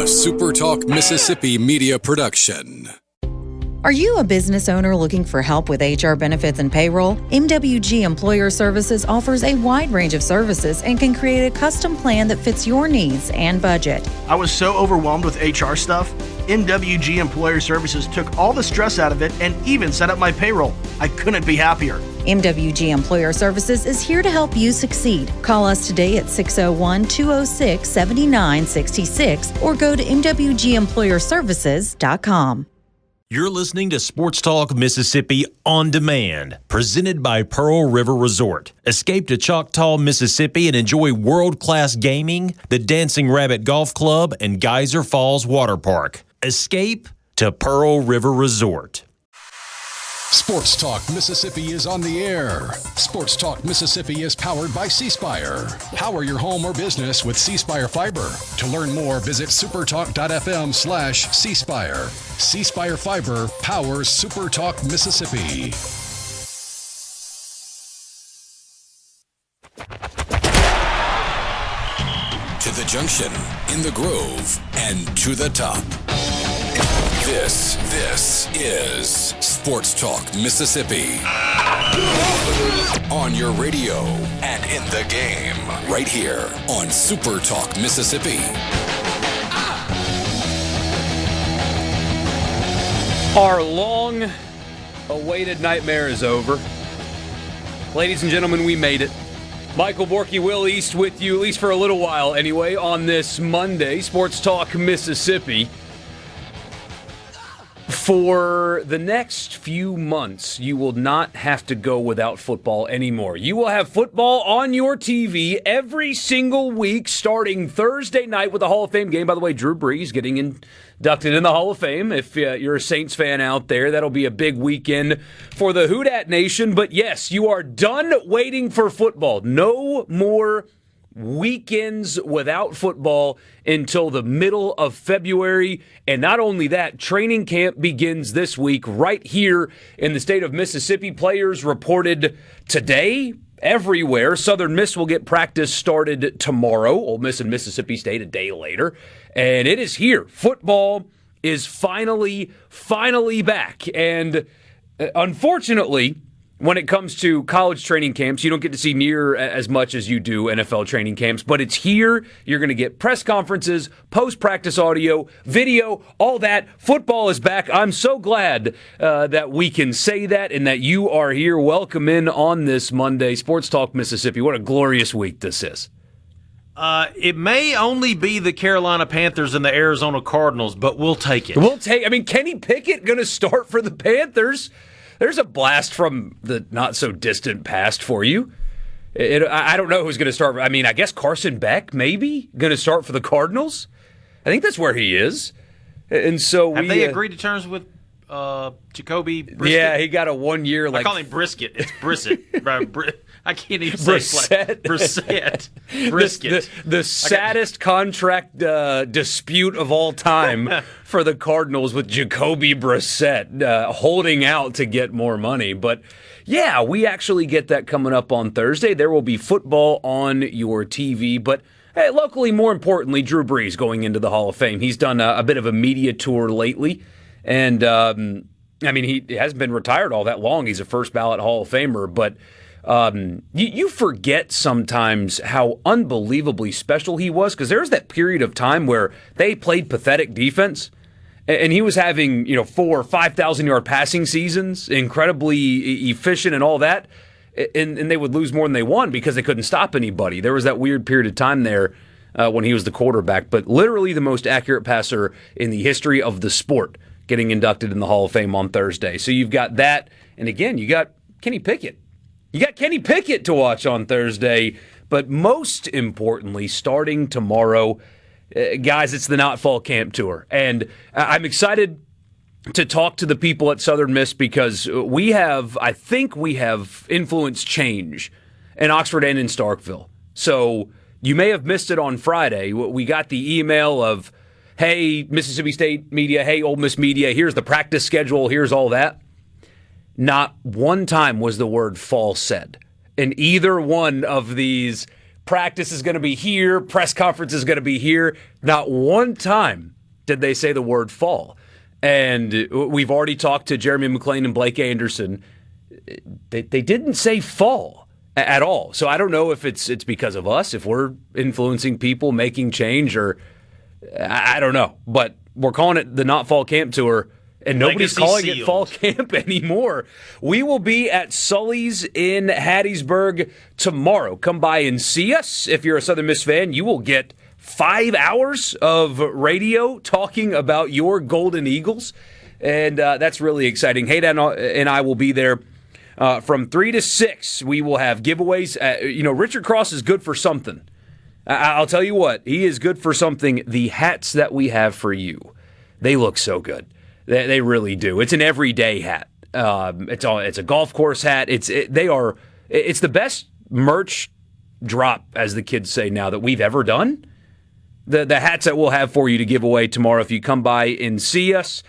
SuperTalk Mississippi media production. Are you a business owner looking for help with HR benefits and payroll? MWG Employer Services offers a wide range of services and can create a custom plan that fits your needs and budget. I was so overwhelmed with HR stuff. MWG Employer Services took all the stress out of it and even set up my payroll. I couldn't be happier. MWG Employer Services is here to help you succeed. Call us today at 601-206-7966 or go to mwgemployerservices.com. You're listening to Sports Talk Mississippi On Demand, presented by Pearl River Resort. Escape to Choctaw, Mississippi and enjoy world-class gaming, the Dancing Rabbit Golf Club, and Geyser Falls Water Park. Escape to Pearl River Resort. Sports Talk Mississippi is on the air. Sports Talk Mississippi is powered by C-Spire. Power your home or business with C-Spire Fiber. To learn more, visit supertalk.fm/C-Spire. C-Spire Fiber powers SuperTalk Mississippi. To the junction, in the grove, and to the top. This is Sports Talk Mississippi. On your radio and in the game, right here on Super Talk Mississippi. Our long-awaited nightmare is over. Ladies and gentlemen, we made it. Michael Borky, Will East with you, at least for a little while anyway, on this Monday, Sports Talk Mississippi. For the next few months, you will not have to go without football anymore. You will have football on your TV every single week, starting Thursday night with the Hall of Fame game. By the way, Drew Brees getting inducted in the Hall of Fame. If you're a Saints fan out there, that'll be a big weekend for the Houdat Nation. But yes, you are done waiting for football. No more weekends without football until the middle of February. And not only that, training camp begins this week right here in the state of Mississippi. Players reported today everywhere. Southern Miss will get practice started tomorrow. Ole Miss and Mississippi State a day later. And it is here. Football is finally back. And unfortunately, when it comes to college training camps, you don't get to see near as much as you do NFL training camps, but it's here. You're going to get press conferences, post-practice audio, video, all that. Football is back. I'm so glad that we can say that and that you are here. Welcome in on this Monday. Sports Talk Mississippi. What a glorious week this is. It may only be the Carolina Panthers and the Arizona Cardinals, but we'll take it. I mean, Kenny Pickett going to start for the Panthers. There's a blast from the not-so-distant past for you. I don't know who's going to start. I mean, I guess Carson Beck, maybe, going to start for the Cardinals. I think that's where he is. And so Have they agreed to terms with Jacoby Brisket? Yeah, he got a 1 year. I call him Brisket. It's Brisket. I can't even say Brissett. Brisket. The saddest contract dispute of all time for the Cardinals with Jacoby Brissett holding out to get more money. But yeah, we actually get that coming up on Thursday. There will be football on your TV. But hey, locally, more importantly, Drew Brees going into the Hall of Fame. He's done a bit of a media tour lately. And, I mean, he hasn't been retired all that long. He's a first ballot Hall of Famer. But you forget sometimes how unbelievably special he was, because there was that period of time where they played pathetic defense, and he was having 4,000 or 5,000 yard passing seasons, incredibly efficient and all that, and they would lose more than they won because they couldn't stop anybody. There was that weird period of time there when he was the quarterback, but literally the most accurate passer in the history of the sport getting inducted in the Hall of Fame on Thursday. So you've got that, and again, you got Kenny Pickett. You got Kenny Pickett to watch on Thursday, but most importantly, starting tomorrow, guys, it's the Not Fall Camp Tour. And I'm excited to talk to the people at Southern Miss because I think we have influenced change in Oxford and in Starkville. So you may have missed it on Friday. We got the email of, hey, Mississippi State media, hey, Ole Miss media, here's the practice schedule, here's all that. Not one time was the word fall said. In either one of these, practice is going to be here, press conference is going to be here. Not one time did they say the word fall. And we've already talked to Jeremy McClain and Blake Anderson. They didn't say fall at all. So I don't know if it's because of us, if we're influencing people, making change, or I don't know. But we're calling it the Not Fall Camp Tour, and nobody's calling it Fall Camp anymore. We will be at Sully's in Hattiesburg tomorrow. Come by and see us. If you're a Southern Miss fan, you will get 5 hours of radio talking about your Golden Eagles, and that's really exciting. Hayden and I will be there from 3 to 6. We will have giveaways. Richard Cross is good for something. I'll tell you what, he is good for something. The hats that we have for you, they look so good. They really do. It's an everyday hat. It's a golf course hat. It's the best merch drop, as the kids say now, that we've ever done. The hats that we'll have for you to give away tomorrow if you come by and see us.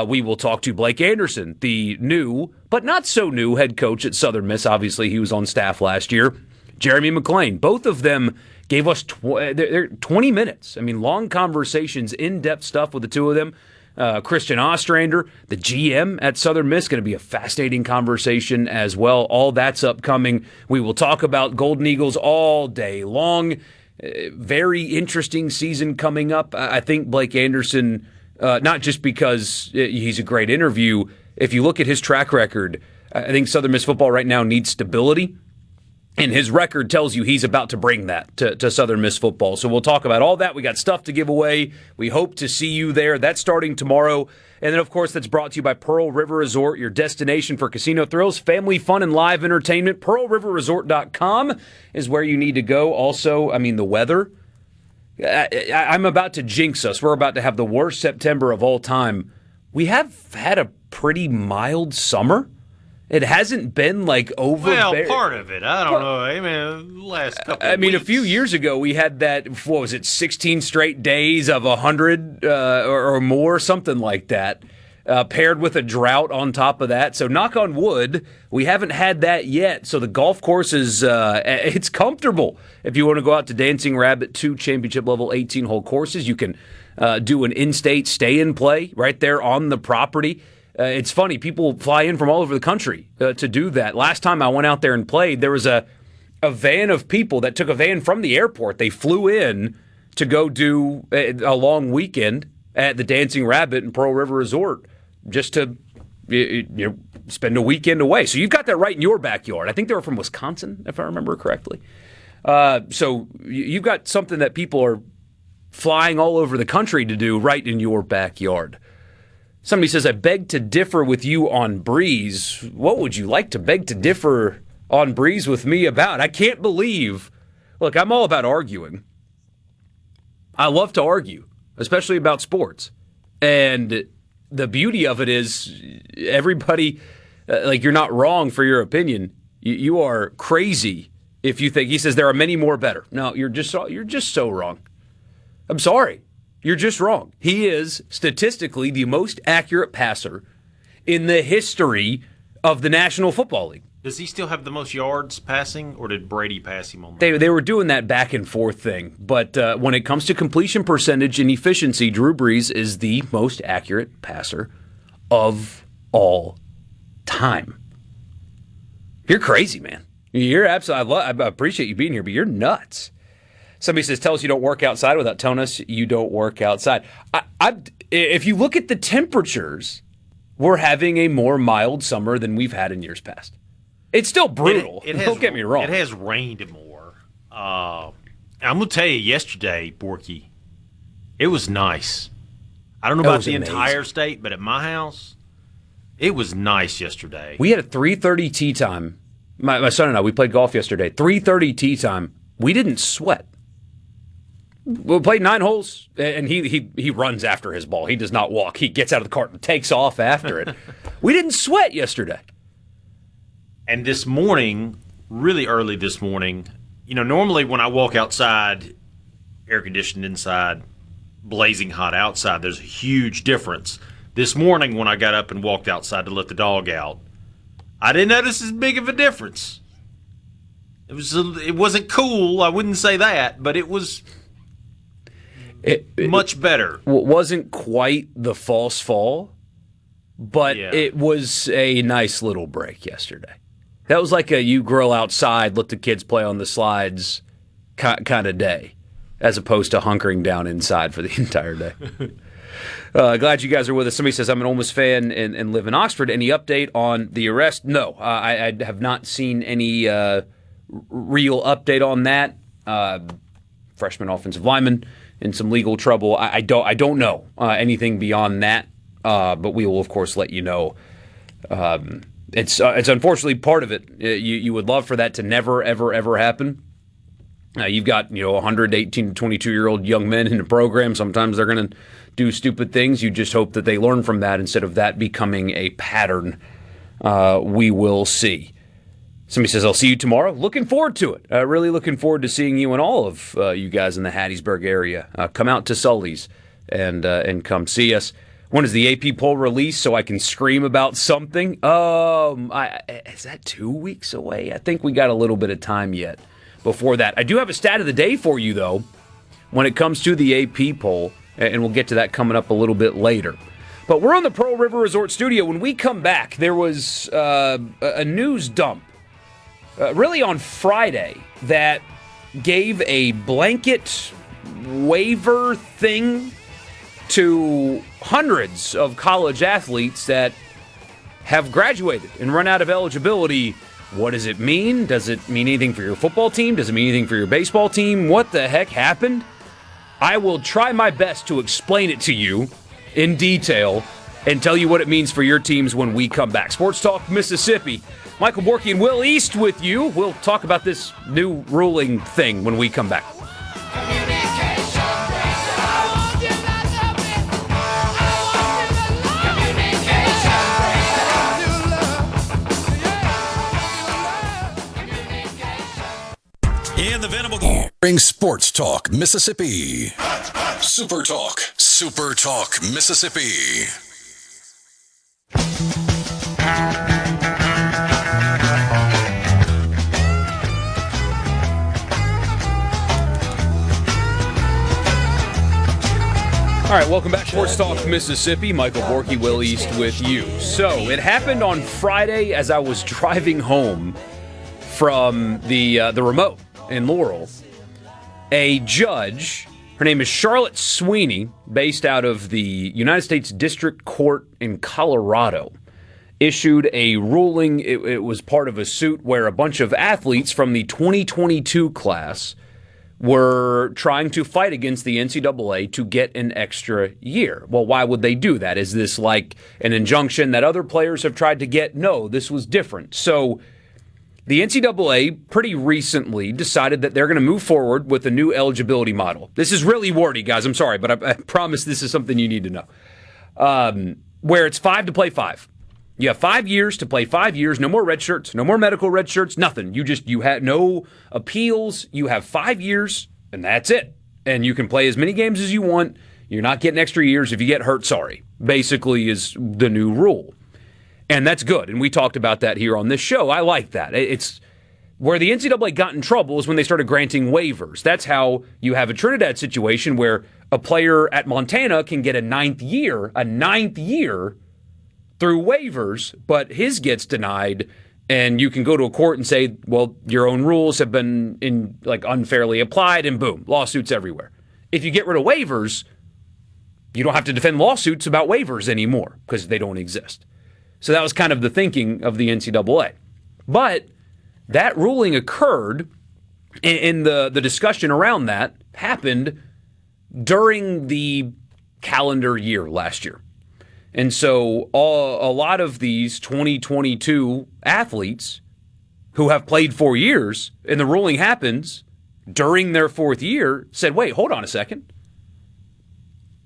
We will talk to Blake Anderson, the new, but not so new, head coach at Southern Miss. Obviously, he was on staff last year. Jeremy McClain. Both of them gave us 20 minutes. I mean, long conversations, in-depth stuff with the two of them. Christian Ostrander, the GM at Southern Miss, going to be a fascinating conversation as well. All that's upcoming. We will talk about Golden Eagles all day long. Very interesting season coming up. I think Blake Anderson, not just because he's a great interview, if you look at his track record, I think Southern Miss football right now needs stability. And his record tells you he's about to bring that to Southern Miss football. So we'll talk about all that. We got stuff to give away. We hope to see you there. That's starting tomorrow. And then, of course, that's brought to you by Pearl River Resort, your destination for casino thrills, family fun, and live entertainment. PearlRiverResort.com is where you need to go. Also, the weather. I'm about to jinx us. We're about to have the worst September of all time. We have had a pretty mild summer. It hasn't been like overbearing. Well, part of it. I don't know. Last couple of weeks. A few years ago, we had that, 16 straight days of 100 or more, something like that, paired with a drought on top of that. So knock on wood, we haven't had that yet. So the golf course is it's comfortable. If you want to go out to Dancing Rabbit, 2 championship-level 18-hole courses, you can do an in-state stay-and-play right there on the property. It's funny, people fly in from all over the country to do that. Last time I went out there and played, there was a van of people that took a van from the airport. They flew in to go do a long weekend at the Dancing Rabbit and Pearl River Resort just to spend a weekend away. So you've got that right in your backyard. I think they were from Wisconsin, if I remember correctly. So you've got something that people are flying all over the country to do right in your backyard. Somebody says, I beg to differ with you on Breeze. What would you like to beg to differ on Breeze with me about? I can't believe. Look, I'm all about arguing. I love to argue, especially about sports. And the beauty of it is everybody, you're not wrong for your opinion. You are crazy if you think, he says, there are many more better. No, you're just so wrong. I'm sorry. You're just wrong. He is statistically the most accurate passer in the history of the National Football League. Does he still have the most yards passing, or did Brady pass him on that? They were doing that back and forth thing. But when it comes to completion percentage and efficiency, Drew Brees is the most accurate passer of all time. You're crazy, man. You're absolutely. I appreciate you being here, but you're nuts. Somebody says, tell us you don't work outside without telling us you don't work outside. If you look at the temperatures, we're having a more mild summer than we've had in years past. It's still brutal. Don't get me wrong. It has rained more. I'm going to tell you, yesterday, Borky, it was nice. I don't know about the entire state, but at my house, it was nice yesterday. We had a 3:30 tee time. My son and I, we played golf yesterday. 3:30 tee time. We didn't sweat. We played 9 holes, and he runs after his ball. He does not walk. He gets out of the cart and takes off after it. We didn't sweat yesterday. And this morning, really early this morning, normally when I walk outside, air conditioned inside, blazing hot outside, there's a huge difference. This morning when I got up and walked outside to let the dog out, I didn't notice as big of a difference. It wasn't cool, I wouldn't say that, but it was Much better. Wasn't quite the false fall, but it was a nice little break yesterday. That was like a you grill outside, let the kids play on the slides kind of day, as opposed to hunkering down inside for the entire day. Glad you guys are with us. Somebody says, I'm an Ole Miss fan and live in Oxford. Any update on the arrest? No, I have not seen any real update on that. Freshman offensive lineman in some legal trouble. I don't know anything beyond that, but we will, of course, let you know. It's unfortunately part of it. You would love for that to never, ever, ever happen. You've got 118 to 22-year-old young men in the program. Sometimes they're going to do stupid things. You just hope that they learn from that instead of that becoming a pattern. We will see. Somebody says, I'll see you tomorrow. Looking forward to it. Really looking forward to seeing you and all of you guys in the Hattiesburg area. Come out to Sully's and come see us. When is the AP poll released so I can scream about something? Is that 2 weeks away? I think we got a little bit of time yet before that. I do have a stat of the day for you, though, when it comes to the AP poll, and we'll get to that coming up a little bit later. But we're on the Pearl River Resort studio. When we come back, there was a news dump really on Friday that gave a blanket waiver thing to hundreds of college athletes that have graduated and run out of eligibility. What does it mean? Does it mean anything for your football team? Does it mean anything for your baseball team? What the heck happened? I will try my best to explain it to you in detail and tell you what it means for your teams when we come back. Sports Talk Mississippi. Michael Borky and Will East with you. We'll talk about this new ruling thing when we come back. In the Venable Bring Sports Talk Mississippi. Super Talk. Super Talk Mississippi. All right, welcome back. Sports Talk Mississippi. Michael Borky, Will East with you. So it happened on Friday as I was driving home from the remote in Laurel. A judge, her name is Charlotte Sweeney, based out of the United States District Court in Colorado, issued a ruling. It was part of a suit where a bunch of athletes from the 2022 class were trying to fight against the NCAA to get an extra year. Well, why would they do that? Is this like an injunction that other players have tried to get? No, this was different. So the NCAA pretty recently decided that they're going to move forward with a new eligibility model. This is really wordy, guys. I'm sorry, but I promise this is something you need to know. Where it's 5 to play 5. You have 5 years to play 5 years. No more red shirts. No more medical red shirts. Nothing. You have no appeals. You have 5 years, and that's it. And you can play as many games as you want. You're not getting extra years. If you get hurt, sorry. Basically is the new rule. And that's good. And we talked about that here on this show. I like that. It's where the NCAA got in trouble is when they started granting waivers. That's how you have a Trinidad situation where a player at Montana can get a ninth year through waivers, but his gets denied, and you can go to a court and say, well, your own rules have been unfairly applied, and boom, lawsuits everywhere. If you get rid of waivers, you don't have to defend lawsuits about waivers anymore because they don't exist. So that was kind of the thinking of the NCAA. But that ruling occurred, and the discussion around that happened during the calendar year last year. And so a lot of these 2022 athletes who have played 4 years, and the ruling happens during their fourth year, said, wait, hold on a second.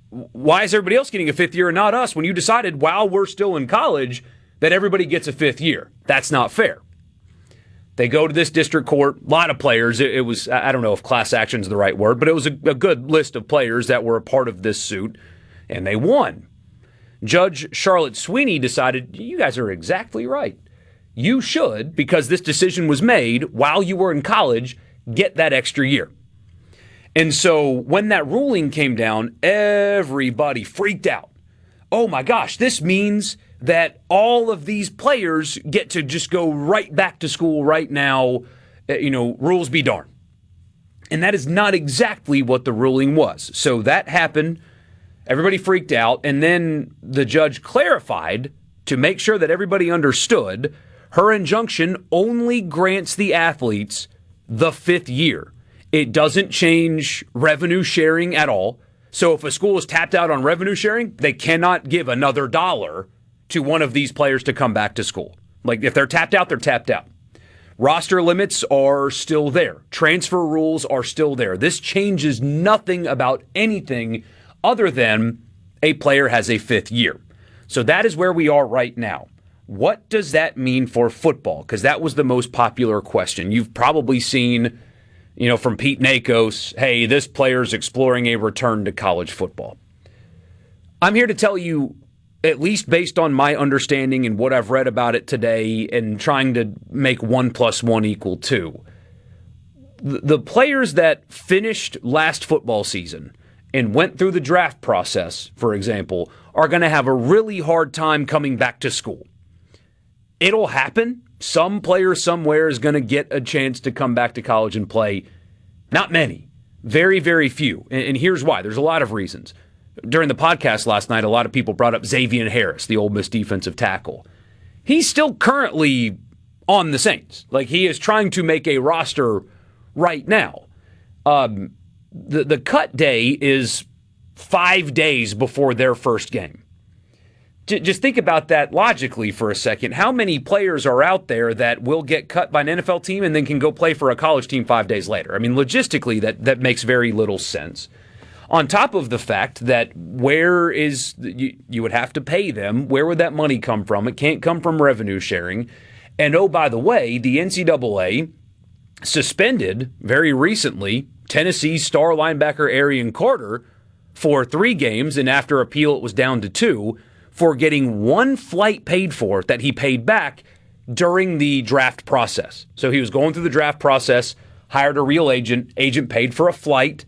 Why is everybody else getting a fifth year and not us when you decided while we're still in college that everybody gets a fifth year? That's not fair. They go to this district court, a lot of players. It was, I don't know if class action is the right word, but it was a good list of players that were a part of this suit, and they won. Judge Charlotte Sweeney decided, you guys are exactly right. You should, because this decision was made while you were in college, get that extra year. And so when that ruling came down, everybody freaked out. Oh my gosh, this means that all of these players get to just go right back to school right now, rules be darned. And that is not exactly what the ruling was. So that happened. Everybody freaked out. And then the judge clarified to make sure that everybody understood her injunction only grants the athletes the 5th year. It doesn't change revenue sharing at all. So if a school is tapped out on revenue sharing, they cannot give another dollar to one of these players to come back to school. Like if they're tapped out, they're tapped out. Roster limits are still there. Transfer rules are still there. This changes nothing about anything other than a player has a 5th year. So that is where we are right now. What does that mean for football? Because that was the most popular question. You've probably seen, from Pete Nakos, hey, this player's exploring a return to college football. I'm here to tell you, at least based on my understanding and what I've read about it today and trying to make 1 + 1 = 2, the players that finished last football season and went through the draft process, for example, are going to have a really hard time coming back to school. It'll happen. Some player somewhere is going to get a chance to come back to college and play. Not many. Very, very few. And here's why. There's a lot of reasons. During the podcast last night, a lot of people brought up Xavier Harris, the Ole Miss defensive tackle. He's still currently on the Saints. Like, he is trying to make a roster right now. The cut day is 5 days before their first game. Just think about that logically for a second. How many players are out there that will get cut by an NFL team and then can go play for a college team 5 days later? I mean, logistically, that makes very little sense. On top of the fact that you would have to pay them, where would that money come from? It can't come from revenue sharing. And oh, by the way, the NCAA suspended very recently Tennessee star linebacker Arian Carter for 3 games, and after appeal it was down to 2, for getting 1 flight paid for that he paid back during the draft process. So he was going through the draft process, hired a real agent paid for a flight.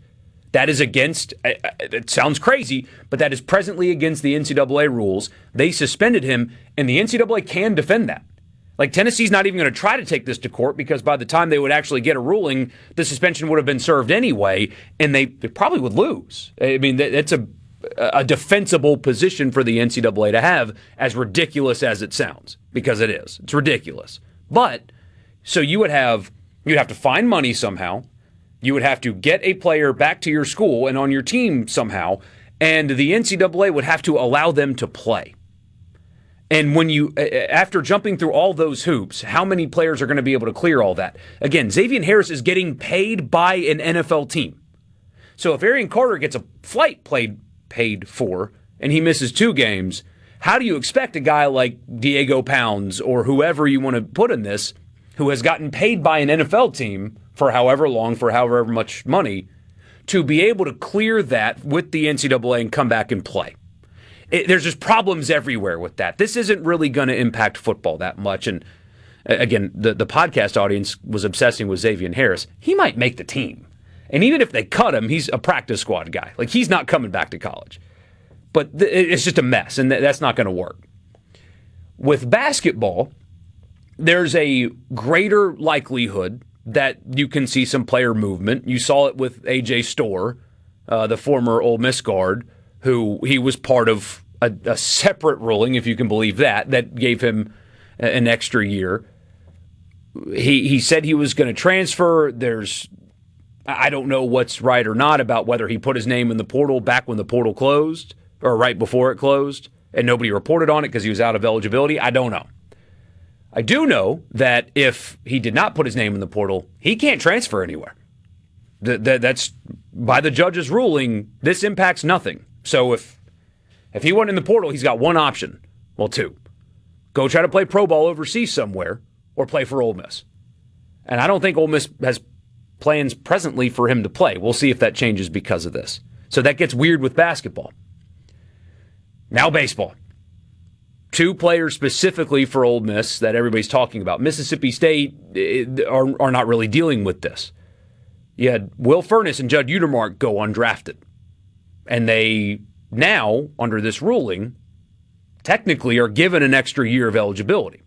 That is against, it sounds crazy, but that is presently against the NCAA rules. They suspended him, and the NCAA can defend that. Like, Tennessee's not even going to try to take this to court because by the time they would actually get a ruling, the suspension would have been served anyway, and they probably would lose. I mean, that's a defensible position for the NCAA to have, as ridiculous as it sounds, because it is. It's ridiculous. But, so you'd have to find money somehow. You would have to get a player back to your school and on your team somehow, and the NCAA would have to allow them to play. And when after jumping through all those hoops, how many players are going to be able to clear all that? Again, Xavier Harris is getting paid by an NFL team. So if Arian Carter gets a flight paid for and he misses 2 games, how do you expect a guy like Diego Pounds or whoever you want to put in this, who has gotten paid by an NFL team for however long, for however much money, to be able to clear that with the NCAA and come back and play? There's just problems everywhere with that. This isn't really going to impact football that much. And again, the podcast audience was obsessing with Xavier Harris. He might make the team. And even if they cut him, he's a practice squad guy. Like, he's not coming back to college. But it's just a mess, and that's not going to work. With basketball, there's a greater likelihood that you can see some player movement. You saw it with A.J. Storr, the former Ole Miss guard, who he was part of a separate ruling, if you can believe that gave him an extra year. He said he was going to transfer. I don't know what's right or not about whether he put his name in the portal back when the portal closed or right before it closed, and nobody reported on it because he was out of eligibility. I don't know. I do know that if he did not put his name in the portal, he can't transfer anywhere. That's by the judge's ruling. This impacts nothing. So if he wasn't in the portal, he's got 1 option. Well, 2. Go try to play pro ball overseas somewhere or play for Ole Miss. And I don't think Ole Miss has plans presently for him to play. We'll see if that changes because of this. So that gets weird with basketball. Now baseball. 2 players specifically for Ole Miss that everybody's talking about. Mississippi State are not really dealing with this. You had Will Furness and Judd Utermark go undrafted. And they now, under this ruling, technically are given an extra year of eligibility.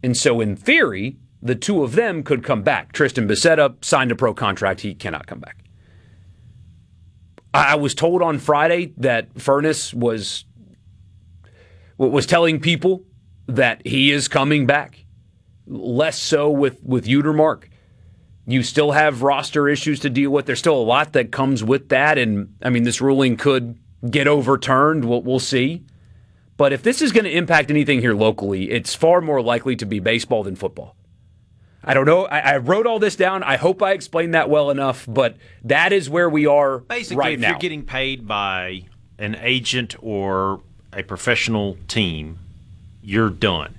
And so in theory, the two of them could come back. Tristan Bissetta signed a pro contract. He cannot come back. I was told on Friday that Furness was telling people that he is coming back. Less so with Utermark. You still have roster issues to deal with. There's still a lot that comes with that. And, I mean, this ruling could get overturned. We'll see. But if this is going to impact anything here locally, it's far more likely to be baseball than football. I don't know. I wrote all this down. I hope I explained that well enough. But that is where we are basically, right now. If you're getting paid by an agent or a professional team, you're done.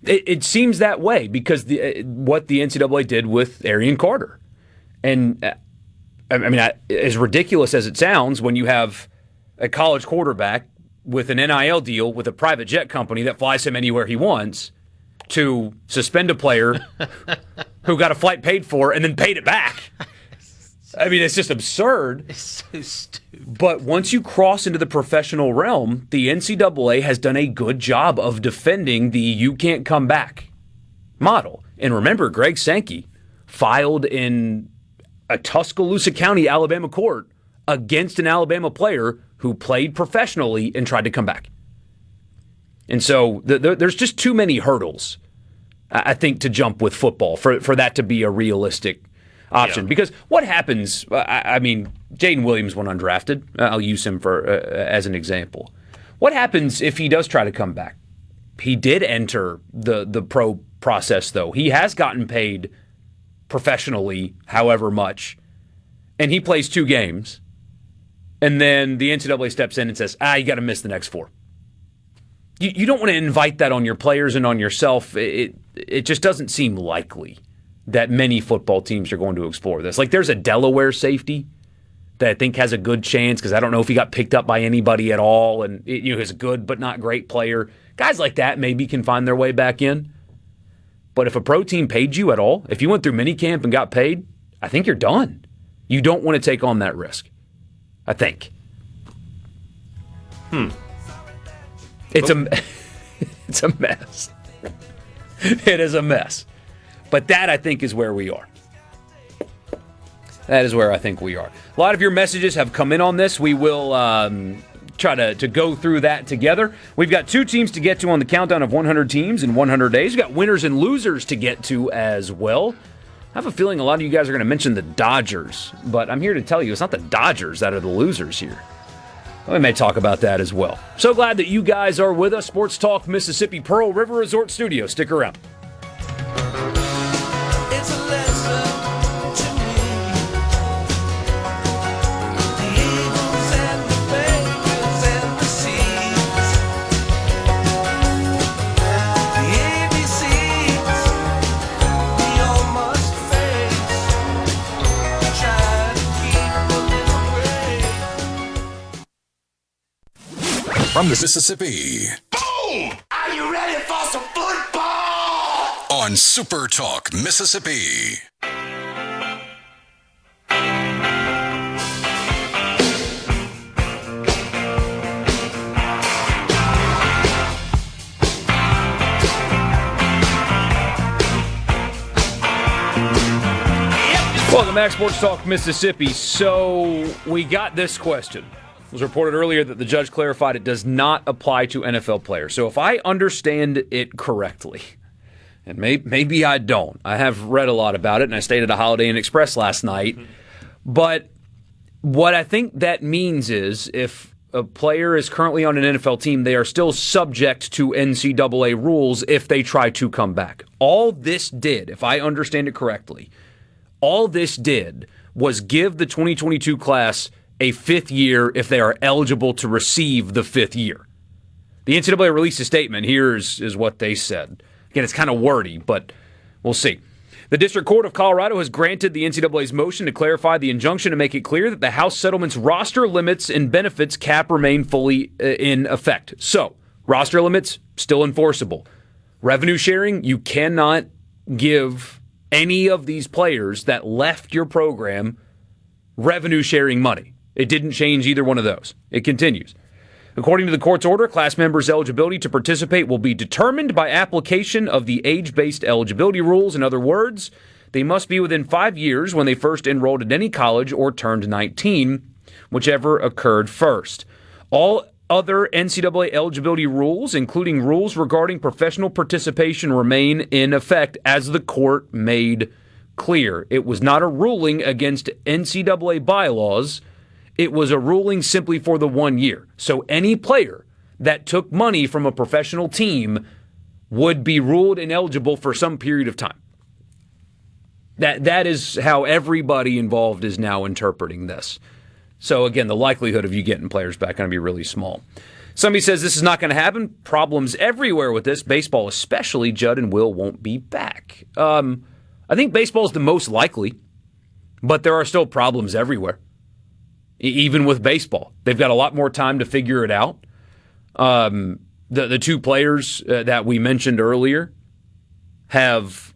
It seems that way because what the NCAA did with Arian Carter. And, I mean, as ridiculous as it sounds, when you have a college quarterback with an NIL deal with a private jet company that flies him anywhere he wants to suspend a player who got a flight paid for and then paid it back. I mean, it's just absurd. It's so stupid. But once you cross into the professional realm, the NCAA has done a good job of defending the you can't come back model. And remember, Greg Sankey filed in a Tuscaloosa County, Alabama court against an Alabama player who played professionally and tried to come back. And so there's just too many hurdles, I think, to jump with football for that to be a realistic option. Yeah. Because what happens, I mean, Jaden Williams went undrafted. I'll use him for as an example. What happens if he does try to come back? He did enter the pro process, though. He has gotten paid professionally however much, and he plays 2 games. And then the NCAA steps in and says, you got to miss the next 4. You don't want to invite that on your players and on yourself. It just doesn't seem likely that many football teams are going to explore this. Like, there's a Delaware safety that I think has a good chance because I don't know if he got picked up by anybody at all, and he's a good but not great player. Guys like that maybe can find their way back in. But if a pro team paid you at all, if you went through minicamp and got paid, I think you're done. You don't want to take on that risk, I think. It's a mess. It is a mess. But that, I think, is where we are. That is where I think we are. A lot of your messages have come in on this. We will try to go through that together. We've got 2 teams to get to on the countdown of 100 teams in 100 days. We've got winners and losers to get to as well. I have a feeling a lot of you guys are going to mention the Dodgers, but I'm here to tell you it's not the Dodgers that are the losers here. We may talk about that as well. So glad that you guys are with us. Sports Talk Mississippi, Pearl River Resort Studio. Stick around. It's a lesson to me. The eagles and the bears and the seas. The ABCs we all must face. Try to keep a little break. From the Mississippi. Boom! Are you ready for some football? On SuperTalk Mississippi. Welcome back, Sports Talk Mississippi. So we got this question. It was reported earlier that the judge clarified it does not apply to NFL players. So if I understand it correctly, and maybe I don't. I have read a lot about it, and I stayed at a Holiday Inn Express last night. But what I think that means is if a player is currently on an NFL team, they are still subject to NCAA rules if they try to come back. All this did, if I understand it correctly, all this did was give the 2022 class a 5th year if they are eligible to receive the 5th year. The NCAA released a statement. Here's what they said. Again, it's kind of wordy, but we'll see. The District Court of Colorado has granted the NCAA's motion to clarify the injunction to make it clear that the House settlement's roster limits and benefits cap remain fully in effect. So, roster limits, still enforceable. Revenue sharing, you cannot give any of these players that left your program revenue sharing money. It didn't change either one of those. It continues. According to the court's order, class members' eligibility to participate will be determined by application of the age-based eligibility rules. In other words, they must be within 5 years when they first enrolled at any college or turned 19, whichever occurred first. All other NCAA eligibility rules, including rules regarding professional participation, remain in effect, as the court made clear. It was not a ruling against NCAA bylaws. It was a ruling simply for the 1 year. So any player that took money from a professional team would be ruled ineligible for some period of time. That is how everybody involved is now interpreting this. So again, the likelihood of you getting players back going to be really small. Somebody says this is not going to happen. Problems everywhere with this. Baseball especially. Judd and Will won't be back. I think baseball is the most likely, but there are still problems everywhere. Even with baseball, they've got a lot more time to figure it out. The two players that we mentioned earlier have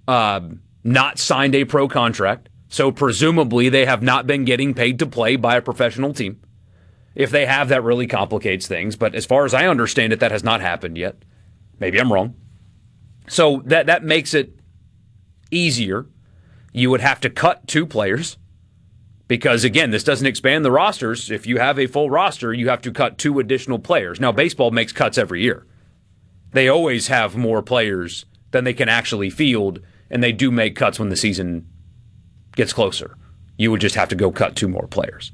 not signed a pro contract, so presumably they have not been getting paid to play by a professional team. If they have, that really complicates things. But as far as I understand it, that has not happened yet. Maybe I'm wrong. So that makes it easier. You would have to cut 2 players. Because, again, this doesn't expand the rosters. If you have a full roster, you have to cut 2 additional players. Now, baseball makes cuts every year. They always have more players than they can actually field, and they do make cuts when the season gets closer. You would just have to go cut 2 more players.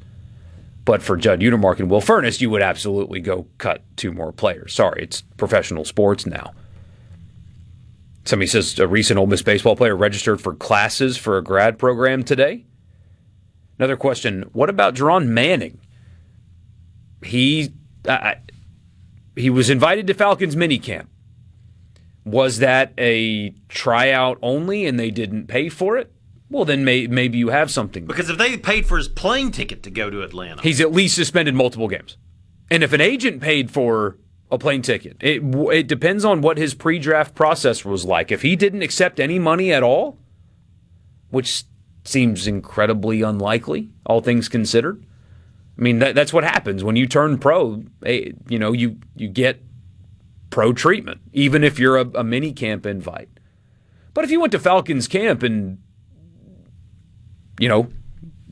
But for Judd Utermark and Will Furness, you would absolutely go cut 2 more players. Sorry, it's professional sports now. Somebody says a recent Ole Miss baseball player registered for classes for a grad program today. Another question, what about Jerron Manning? He was invited to Falcons minicamp. Was that a tryout only and they didn't pay for it? Well, then maybe you have something. Because if they paid for his plane ticket to go to Atlanta. He's at least suspended multiple games. And if an agent paid for a plane ticket, it depends on what his pre-draft process was like. If he didn't accept any money at all, which seems incredibly unlikely, all things considered. I mean, that's what happens when you turn pro. You get pro treatment, even if you're a mini camp invite. But if you went to Falcons camp and,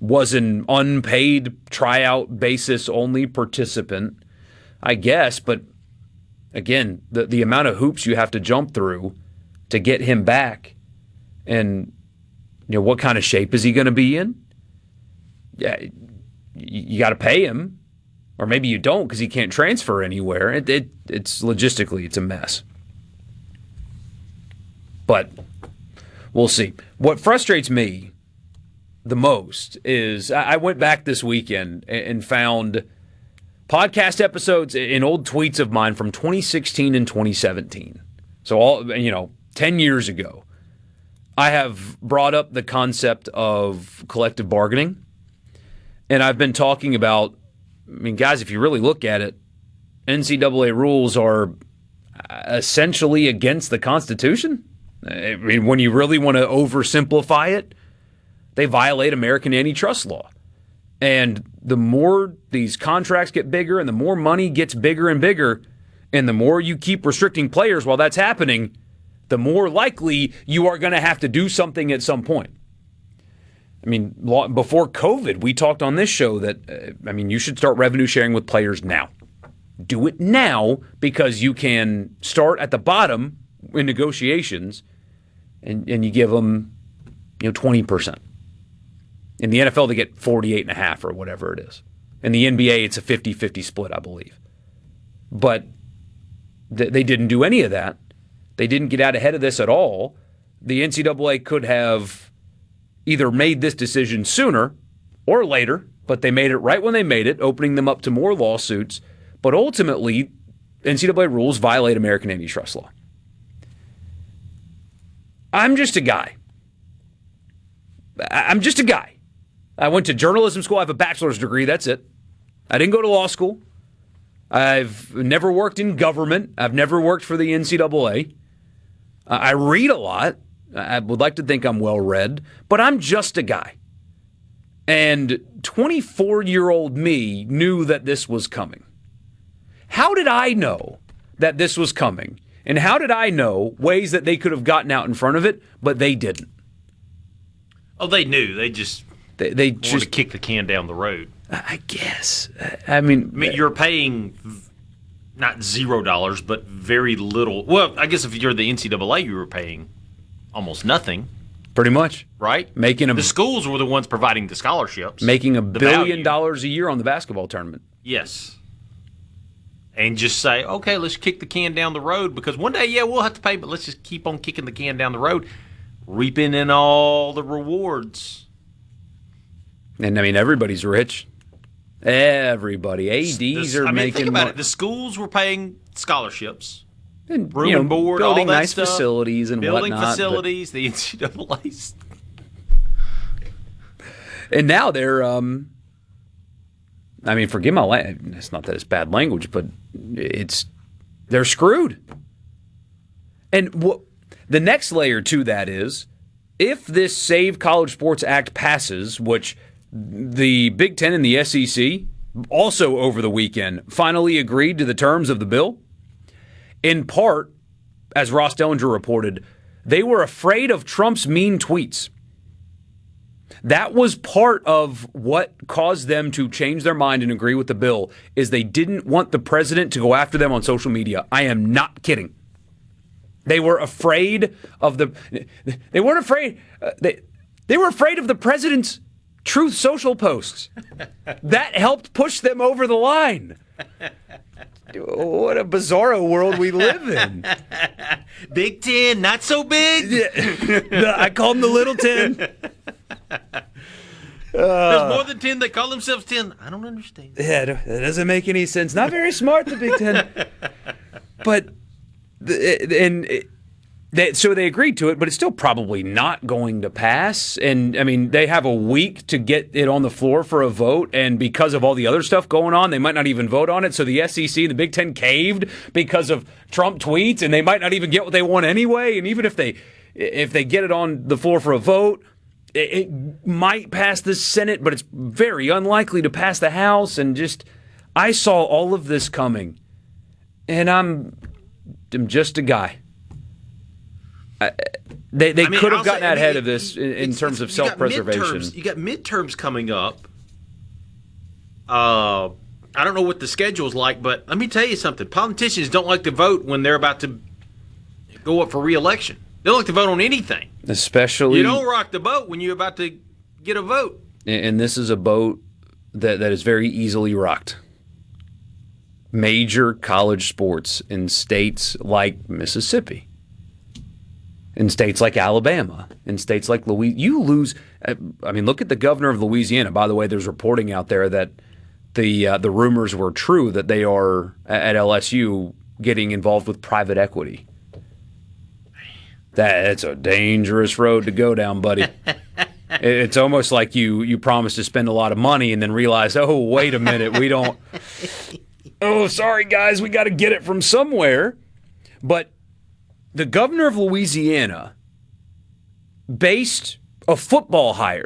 was an unpaid tryout basis only participant, I guess. But again, the amount of hoops you have to jump through to get him back, and what kind of shape is he going to be in? Yeah, you got to pay him, or maybe you don't because he can't transfer anywhere. It's logistically, it's a mess. But we'll see. What frustrates me the most is I went back this weekend and found podcast episodes in old tweets of mine from 2016 and 2017. So 10 years ago. I have brought up the concept of collective bargaining, and I've been talking about, guys, if you really look at it, NCAA rules are essentially against the Constitution. When you really want to oversimplify it, they violate American antitrust law. And the more these contracts get bigger and the more money gets bigger and bigger, and the more you keep restricting players while that's happening, the more likely you are going to have to do something at some point. Before COVID, we talked on this show that, you should start revenue sharing with players now. Do it now because you can start at the bottom in negotiations and you give them 20%. In the NFL, they get 48.5 or whatever it is. In the NBA, it's a 50-50 split, I believe. But they didn't do any of that. They didn't get out ahead of this at all. The NCAA could have either made this decision sooner or later, but they made it right when they made it, opening them up to more lawsuits. But ultimately, NCAA rules violate American antitrust law. I'm just a guy. I went to journalism school. I have a bachelor's degree. That's it. I didn't go to law school. I've never worked in government. I've never worked for the NCAA. I read a lot. I would like to think I'm well-read, but I'm just a guy. And 24-year-old me knew that this was coming. How did I know that this was coming? And how did I know ways that they could have gotten out in front of it, but they didn't? Oh, they knew. They just They wanted to kick the can down the road. I guess. I mean, You're paying not $0, but very little. Well, I guess if you're the NCAA, you were paying almost nothing, pretty much. right? Making The schools were the ones providing the scholarships. making $1 the billion value. a year on the basketball tournament. Yes. And just say, okay, let's kick the can down the road because one day, yeah, we'll have to pay, but let's just keep on kicking the can down the road, reaping in all the rewards. And I mean, everybody's rich. Everybody. ADs are making think about money. it. The schools were paying scholarships, And, room and board, all building that nice stuff. facilities and building whatnot. facilities, the NCAA. And now they're, I mean, forgive my language. It's not that it's bad language, but they're screwed. And the next layer to that is, if this Save College Sports Act passes, which the Big Ten and the SEC also over the weekend finally agreed to the terms of the bill, in part, as Ross Dellinger reported, they were afraid of Trump's mean tweets. That was part of what caused them to change their mind and agree with the bill, is they didn't want the president to go after them on social media. I am not kidding. They were afraid of they weren't afraid. They were afraid of the president's Truth Social posts. That helped push them over the line. What a bizarro world we live in. Big Ten, not so big. I call them the Little Ten. There's more than 10 that call themselves 10. I don't understand. Yeah, that doesn't make any sense. Not very smart, the Big Ten. But, so they agreed to it, but it's still probably not going to pass. And, I mean, they have a week to get it on the floor for a vote. And because of all the other stuff going on, they might not even vote on it. So the SEC, the Big Ten caved because of Trump tweets, and they might not even get what they want anyway. And even if they get it on the floor for a vote, it might pass the Senate, but it's very unlikely to pass the House. And I saw all of this coming, and I'm just a guy. They could have gotten ahead of this in terms of self-preservation. You got midterms coming up. I don't know what the schedule's like, but let me tell you something. Politicians don't like to vote when they're about to go up for re-election. They don't like to vote on anything. Especially, you don't rock the boat when you're about to get a vote. And this is a boat that is very easily rocked. Major college sports in states like Mississippi, in states like Alabama, in states like Louisiana. You lose. I mean, look at the governor of Louisiana. By the way, there's reporting out there that the rumors were true that they are at LSU getting involved with private equity. That's a dangerous road to go down, buddy. It's almost like you promise to spend a lot of money and then realize, oh, wait a minute, we don't. Oh, sorry, guys, we got to get it from somewhere. But the governor of Louisiana based a football hire,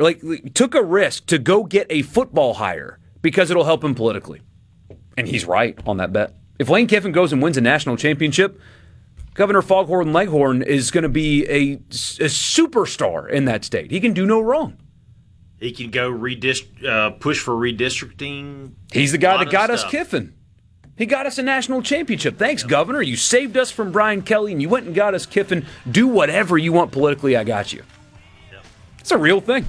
took a risk to go get a football hire because it'll help him politically. And he's right on that bet. If Lane Kiffin goes and wins a national championship, Governor Foghorn Leghorn is going to be a superstar in that state. He can do no wrong. He can go push for redistricting. He's the guy that got us Kiffin. He got us a national championship. Thanks, Governor. You saved us from Brian Kelly, and you went and got us Kiffin. Do whatever you want politically. I got you. Yep. It's a real thing.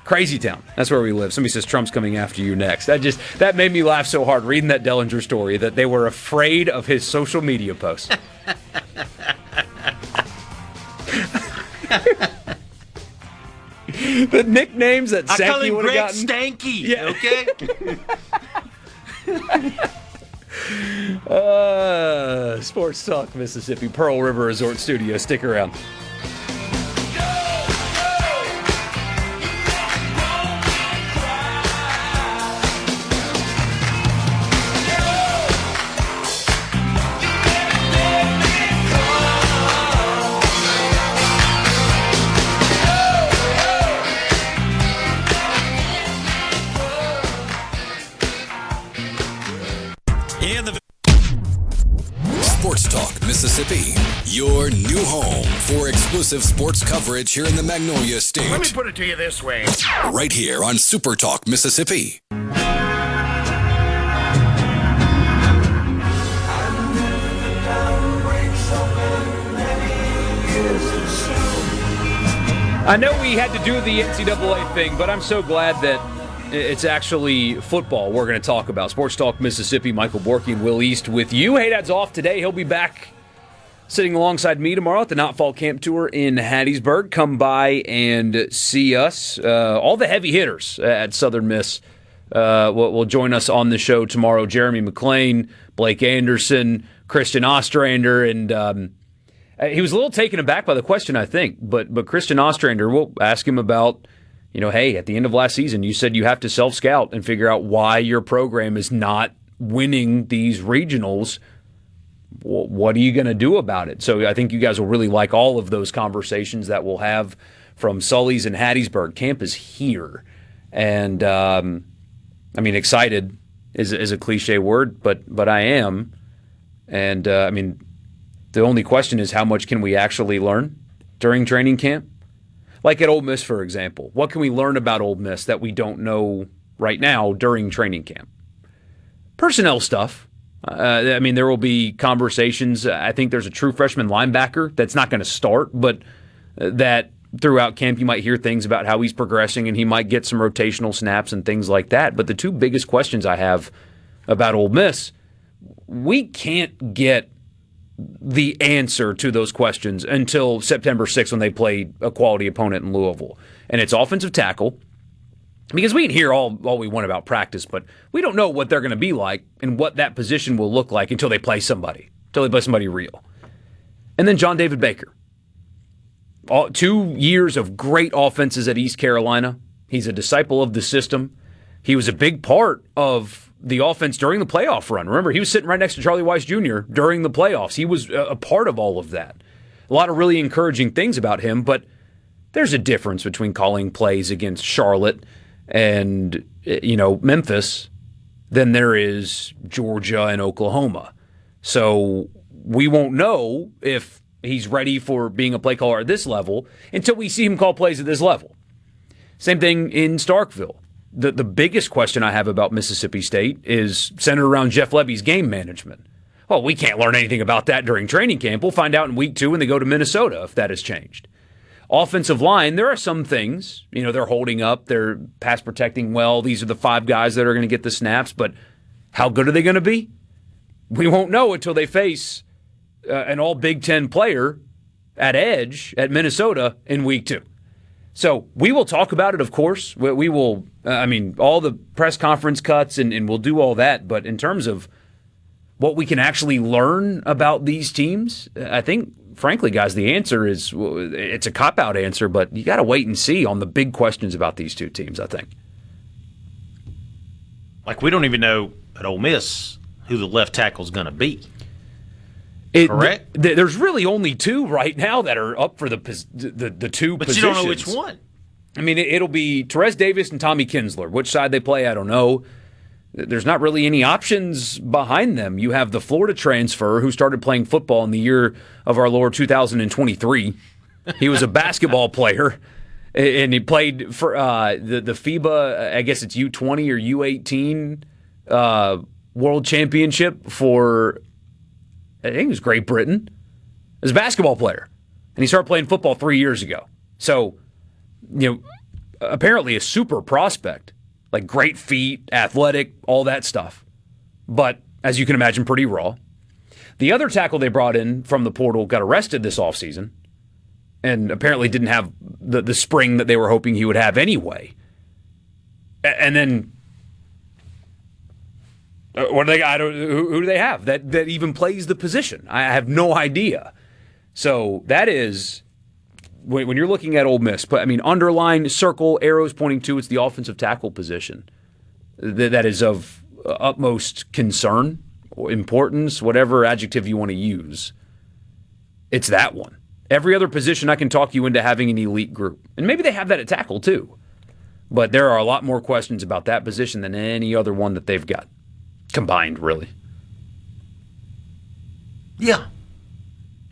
Crazy town. That's where we live. Somebody says Trump's coming after you next. That made me laugh so hard reading that Dellinger story that they were afraid of his social media posts. The nicknames that Sankey would have gotten. Stanky. Yeah. Okay. Sports Talk Mississippi, Pearl River Resort Studio. Stick around. In the Sports Talk Mississippi, your new home for exclusive sports coverage here in the Magnolia State. Let me put it to you this way. Right here on SuperTalk Mississippi. I know we had to do the NCAA thing, but I'm so glad that it's actually football we're going to talk about. Sports Talk Mississippi, Michael Borky and Will East with you. Hey, Dad's off today. He'll be back sitting alongside me tomorrow at the Not Fall Camp Tour in Hattiesburg. Come by and see us. All the heavy hitters at Southern Miss will join us on the show tomorrow. Jeremy McClain, Blake Anderson, Christian Ostrander, and he was a little taken aback by the question, I think. But Christian Ostrander, we'll ask him about, hey, at the end of last season, you said you have to self-scout and figure out why your program is not winning these regionals. What are you going to do about it? So I think you guys will really like all of those conversations that we'll have from Sully's and Hattiesburg. Camp is here. And, excited is a cliche word, but I am. And, the only question is how much can we actually learn during training camp? Like at Ole Miss, for example. What can we learn about Ole Miss that we don't know right now during training camp? Personnel stuff. There will be conversations. I think there's a true freshman linebacker that's not going to start, but that throughout camp you might hear things about how he's progressing and he might get some rotational snaps and things like that. But the two biggest questions I have about Ole Miss, we can't get the answer to those questions until September 6th when they play a quality opponent in Louisville. And it's offensive tackle, because we can hear all we want about practice, but we don't know what they're going to be like and what that position will look like until they play somebody real. And then John David Baker. 2 years of great offenses at East Carolina. He's a disciple of the system. He was a big part of the offense during the playoff run. Remember, he was sitting right next to Charlie Weiss Jr. during the playoffs. He was a part of all of that. A lot of really encouraging things about him, but there's a difference between calling plays against Charlotte and, Memphis than there is Georgia and Oklahoma. So we won't know if he's ready for being a play caller at this level until we see him call plays at this level. Same thing in Starkville. The biggest question I have about Mississippi State is centered around Jeff Levy's game management. Well, we can't learn anything about that during training camp. We'll find out in week 2 when they go to Minnesota if that has changed. Offensive line, there are some things. They're holding up. They're pass protecting well. These are the 5 guys that are going to get the snaps. But how good are they going to be? We won't know until they face an all Big Ten player at edge at Minnesota in week 2. So we will talk about it, of course. We will, all the press conference cuts, and we'll do all that. But in terms of what we can actually learn about these teams, I think, frankly, guys, the answer is, it's a cop-out answer, but you got to wait and see on the big questions about these two teams, I think. Like, we don't even know at Ole Miss who the left tackle is going to be. Correct? There's really only 2 right now that are up for the 2 positions. But you don't know which one. It'll be Terez Davis and Tommy Kinsler. Which side they play, I don't know. There's not really any options behind them. You have the Florida transfer who started playing football in the year of our Lord 2023. He was a basketball player, and he played for the FIBA, I guess it's U20 or U18 World Championship for, I think it was Great Britain, as a basketball player. And he started playing football 3 years ago. So, apparently a super prospect. Like great feet, athletic, all that stuff. But, as you can imagine, pretty raw. The other tackle they brought in from the portal got arrested this offseason and apparently didn't have the spring that they were hoping he would have anyway. And then, what do they got? Who do they have that even plays the position? I have no idea. So that is, when you're looking at Ole Miss, but underline, circle, arrows pointing to, it's the offensive tackle position that is of utmost concern or importance, whatever adjective you want to use. It's that one. Every other position I can talk you into having an elite group. And maybe they have that at tackle too. But there are a lot more questions about that position than any other one that they've got combined, really. Yeah.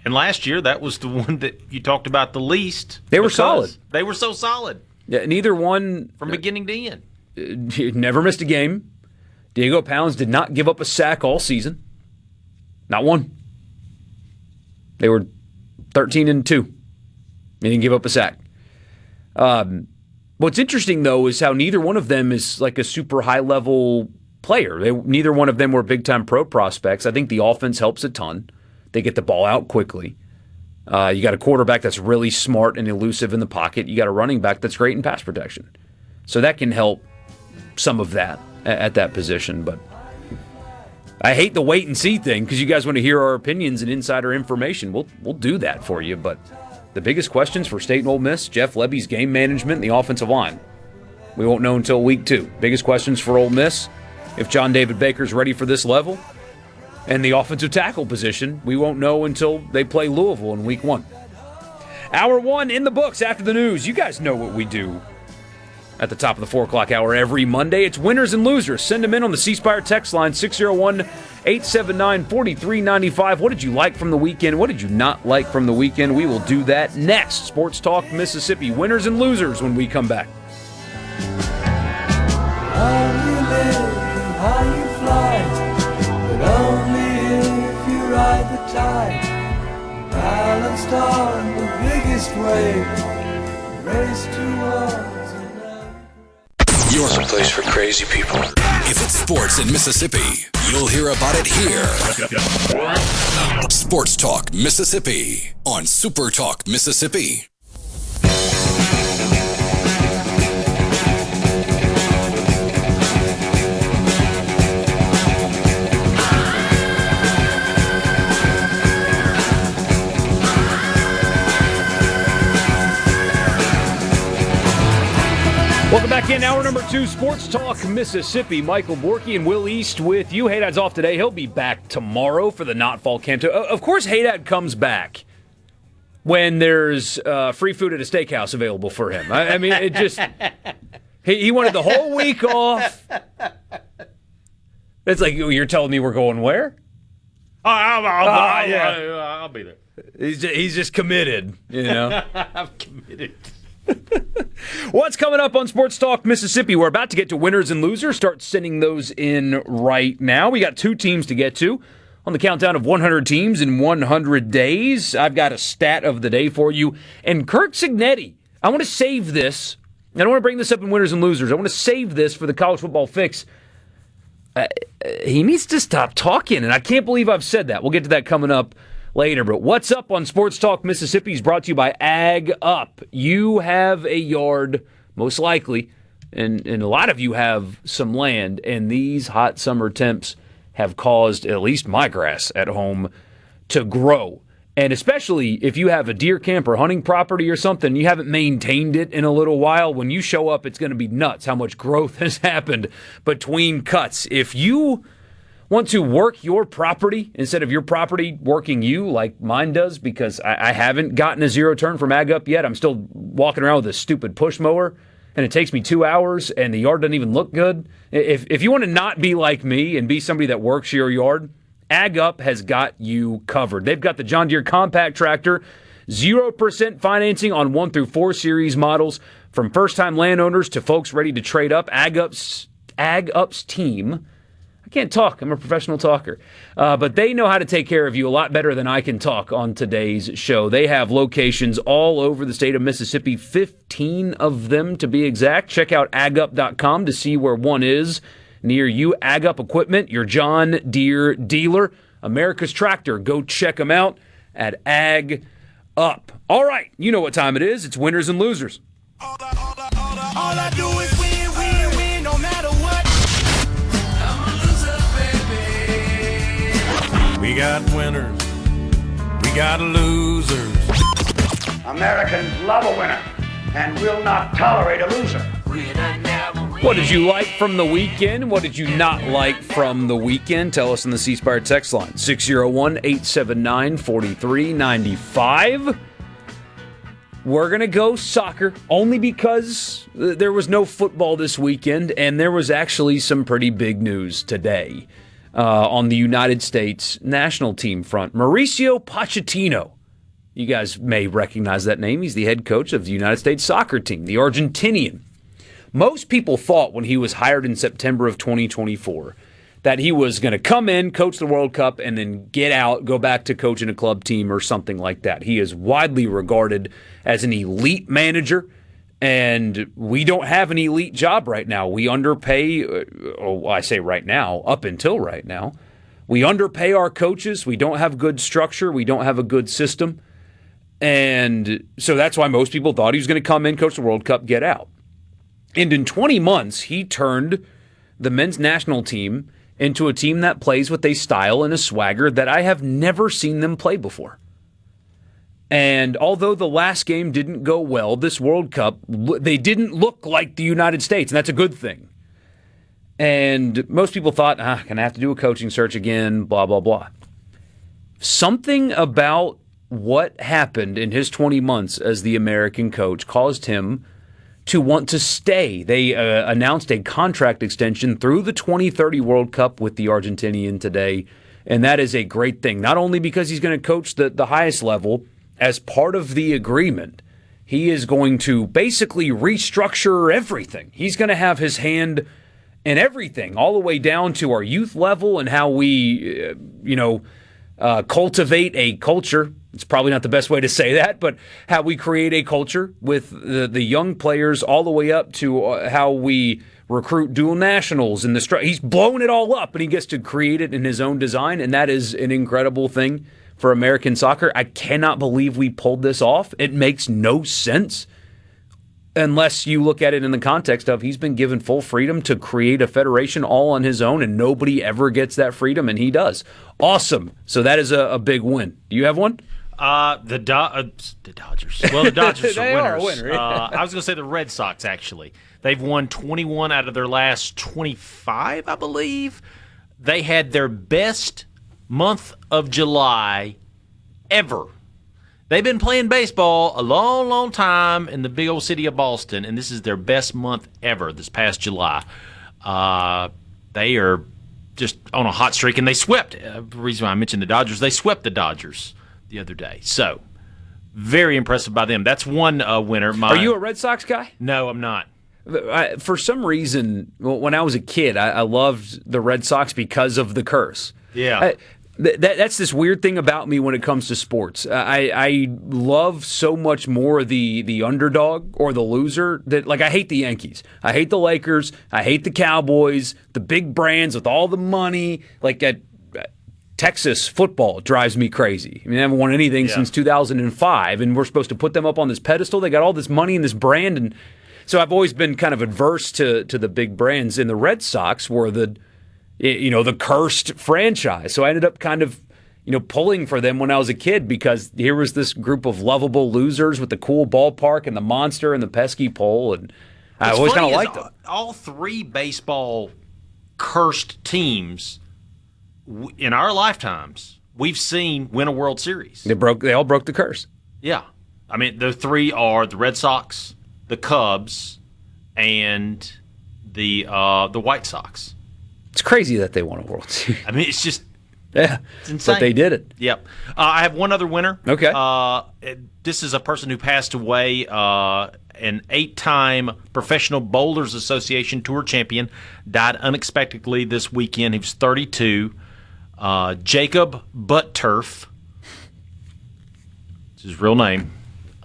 And last year, that was the one that you talked about the least. They were because solid. They were so solid. Yeah, neither one From beginning to end. never missed a game. Diego Pounds did not give up a sack all season. Not one. They were 13-2. They didn't give up a sack. What's interesting, though, is how neither one of them is like a super high-level player. Neither one of them were big-time pro prospects. I think the offense helps a ton. They get the ball out quickly. You got a quarterback that's really smart and elusive in the pocket. You got a running back that's great in pass protection. So that can help some of that at that position. But I hate the wait-and-see thing because you guys want to hear our opinions and insider information. We'll do that for you, but the biggest questions for State and Ole Miss, Jeff Lebby's game management and the offensive line. We won't know until week 2. Biggest questions for Ole Miss, if John David Baker's ready for this level. And the offensive tackle position, we won't know until they play Louisville in week 1. Hour 1 in the books after the news. You guys know what we do at the top of the 4 o'clock hour every Monday. It's winners and losers. Send them in on the C Spire text line, 601-879-4395. What did you like from the weekend? What did you not like from the weekend? We will do that next. Sports Talk Mississippi. Winners and losers when we come back. How you live and how you fly, but only if you ride the tide. Balanced on the biggest wave, race towards another. You're a place for crazy people. If it's sports in Mississippi, you'll hear about it here. Sports Talk Mississippi on SuperTalk Mississippi. Welcome back in. Hour number 2, Sports Talk Mississippi. Michael Borky and Will East with you. Haydad's off today. He'll be back tomorrow for the Not Fall Canto. Of course, Haydad comes back when there's free food at a steakhouse available for him. I mean, it just... He wanted the whole week off. It's like, you're telling me we're going where? I'll be there. He's just committed, you know? I'm committed. What's coming up on Sports Talk Mississippi? We're about to get to winners and losers. Start sending those in right now. We got 2 teams to get to on the countdown of 100 teams in 100 days. I've got a stat of the day for you. And Kirk Cignetti, I want to save this. I don't want to bring this up in winners and losers. I want to save this for the College Football Fix. He needs to stop talking, and I can't believe I've said that. We'll get to that coming up later. But what's up on Sports Talk Mississippi is brought to you by Ag Up. You have a yard, most likely, and a lot of you have some land, and these hot summer temps have caused at least my grass at home to grow. And especially if you have a deer camp or hunting property or something, you haven't maintained it in a little while, when you show up, it's going to be nuts how much growth has happened between cuts. If you want to work your property instead of your property working you like mine does, because I haven't gotten a zero turn from Ag Up yet. I'm still walking around with a stupid push mower, and it takes me 2 hours, and the yard doesn't even look good. If you want to not be like me and be somebody that works your yard, Ag Up has got you covered. They've got the John Deere Compact Tractor, 0% financing on 1 through 4 series models, from first-time landowners to folks ready to trade up. Ag Up's team, I can't talk. I'm a professional talker. But they know how to take care of you a lot better than I can talk on today's show. They have locations all over the state of Mississippi, 15 of them to be exact. Check out agup.com to see where one is near you. Ag Up Equipment, your John Deere dealer. America's Tractor. Go check them out at Ag Up. All right, you know what time it is. It's winners and losers. All I do is win, win, win, no matter what. I'm a loser, baby. We got winners. We got losers. Americans love a winner and will not tolerate a loser. What did you like from the weekend? What did you not like from the weekend? Tell us in the C Spire text line, 601-879-4395. We're going to go soccer only because there was no football this weekend, and there was actually some pretty big news today. on the United States national team front. Mauricio Pochettino. You guys may recognize that name. He's the head coach of the United States soccer team, the Argentinian. Most people thought when he was hired in September of 2024 that he was going to come in, coach the World Cup, and then get out, go back to coaching a club team or something like that. He is widely regarded as an elite manager, and we don't have an elite job right now. We underpay, I say right now, up until right now, we underpay our coaches. We don't have good structure. We don't have a good system. And so that's why most people thought he was going to come in, coach the World Cup, get out. And in 20 months, he turned the men's national team into a team that plays with a style and a swagger that I have never seen them play before. And although the last game didn't go well, this World Cup, they didn't look like the United States, and that's a good thing. And most people thought, gonna have to do a coaching search again, blah, blah, blah. Something about what happened in his 20 months as the American coach caused him to want to stay. They announced a contract extension through the 2030 World Cup with the Argentinian today, and that is a great thing. Not only because he's going to coach the highest level, as part of the agreement, he is going to basically restructure everything. He's going to have his hand in everything, all the way down to our youth level and how we, cultivate a culture. It's probably not the best way to say that, but how we create a culture with the young players all the way up to how we recruit dual nationals. And he's blown it all up, and he gets to create it in his own design, and that is an incredible thing for American soccer. I cannot believe we pulled this off. It makes no sense unless you look at it in the context of he's been given full freedom to create a federation all on his own, and nobody ever gets that freedom, and he does. Awesome. So that is a big win. Do you have one? The Dodgers. Well, the Dodgers are They winners. are a winner, yeah. I was going to say the Red Sox, actually. They've won 21 out of their last 25, I believe. They had their best month of July ever. They've been playing baseball a long, long time in the big old city of Boston, and this is their best month ever this past July. They are just on a hot streak, and they swept. The reason why I mentioned the Dodgers, they swept the Dodgers the other day. So, very impressive by them. That's one winner. Are you a Red Sox guy? No, I'm not. For some reason, when I was a kid, I loved the Red Sox because of the curse. Yeah. That's this weird thing about me when it comes to sports. I love so much more the underdog or the loser. That I hate the Yankees. I hate the Lakers. I hate the Cowboys. The big brands with all the money. Texas football drives me crazy. I mean, they haven't won anything since 2005, and we're supposed to put them up on this pedestal. They got all this money and this brand, and so I've always been kind of adverse to the big brands. And the Red Sox were the cursed franchise. So I ended up kind of, pulling for them when I was a kid because here was this group of lovable losers with the cool ballpark and the monster and the pesky pole, and I always kind of liked them. All three baseball cursed teams in our lifetimes we've seen win a World Series. They all broke the curse. Yeah. I mean, the three are the Red Sox, the Cubs, and the White Sox. It's crazy that they won a World Series. I mean, it's just it's insane. But they did it. Yep. I have one other winner. Okay. This is a person who passed away, an 8-time Professional Bowlers Association Tour champion, died unexpectedly this weekend. He was 32. Jacob Butt-Turf. That's his real name.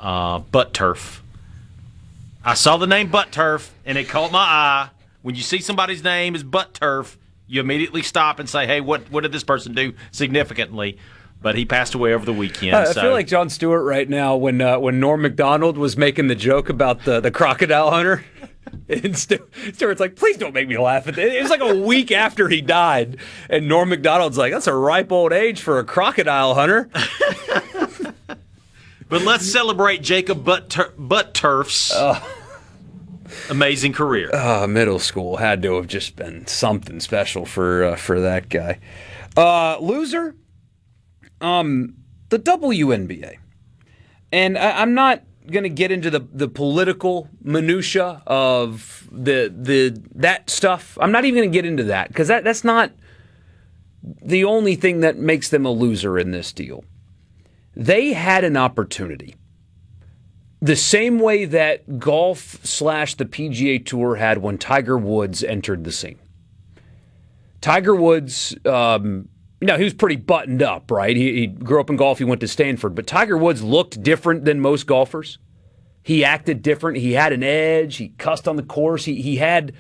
Butt-Turf. I saw the name Butt-Turf, and it caught my eye. When you see somebody's name is Butt-Turf, you immediately stop and say, hey, what did this person do significantly? But he passed away over the weekend. I feel like Jon Stewart right now when Norm Macdonald was making the joke about the crocodile hunter. And Stewart's like, please don't make me laugh at it. It was like a week after he died, and Norm Macdonald's like, that's a ripe old age for a crocodile hunter. But let's celebrate Jacob Butt-Turf's amazing career. Middle school had to have just been something special for that guy. Loser, the WNBA. And I'm not going to get into the political minutia of that stuff. I'm not even going to get into that because that's not the only thing that makes them a loser in this deal. They had an opportunity. The same way that golf / the PGA Tour had when Tiger Woods entered the scene. Tiger Woods, he was pretty buttoned up, right? He grew up in golf. He went to Stanford. But Tiger Woods looked different than most golfers. He acted different. He had an edge. He cussed on the course. He had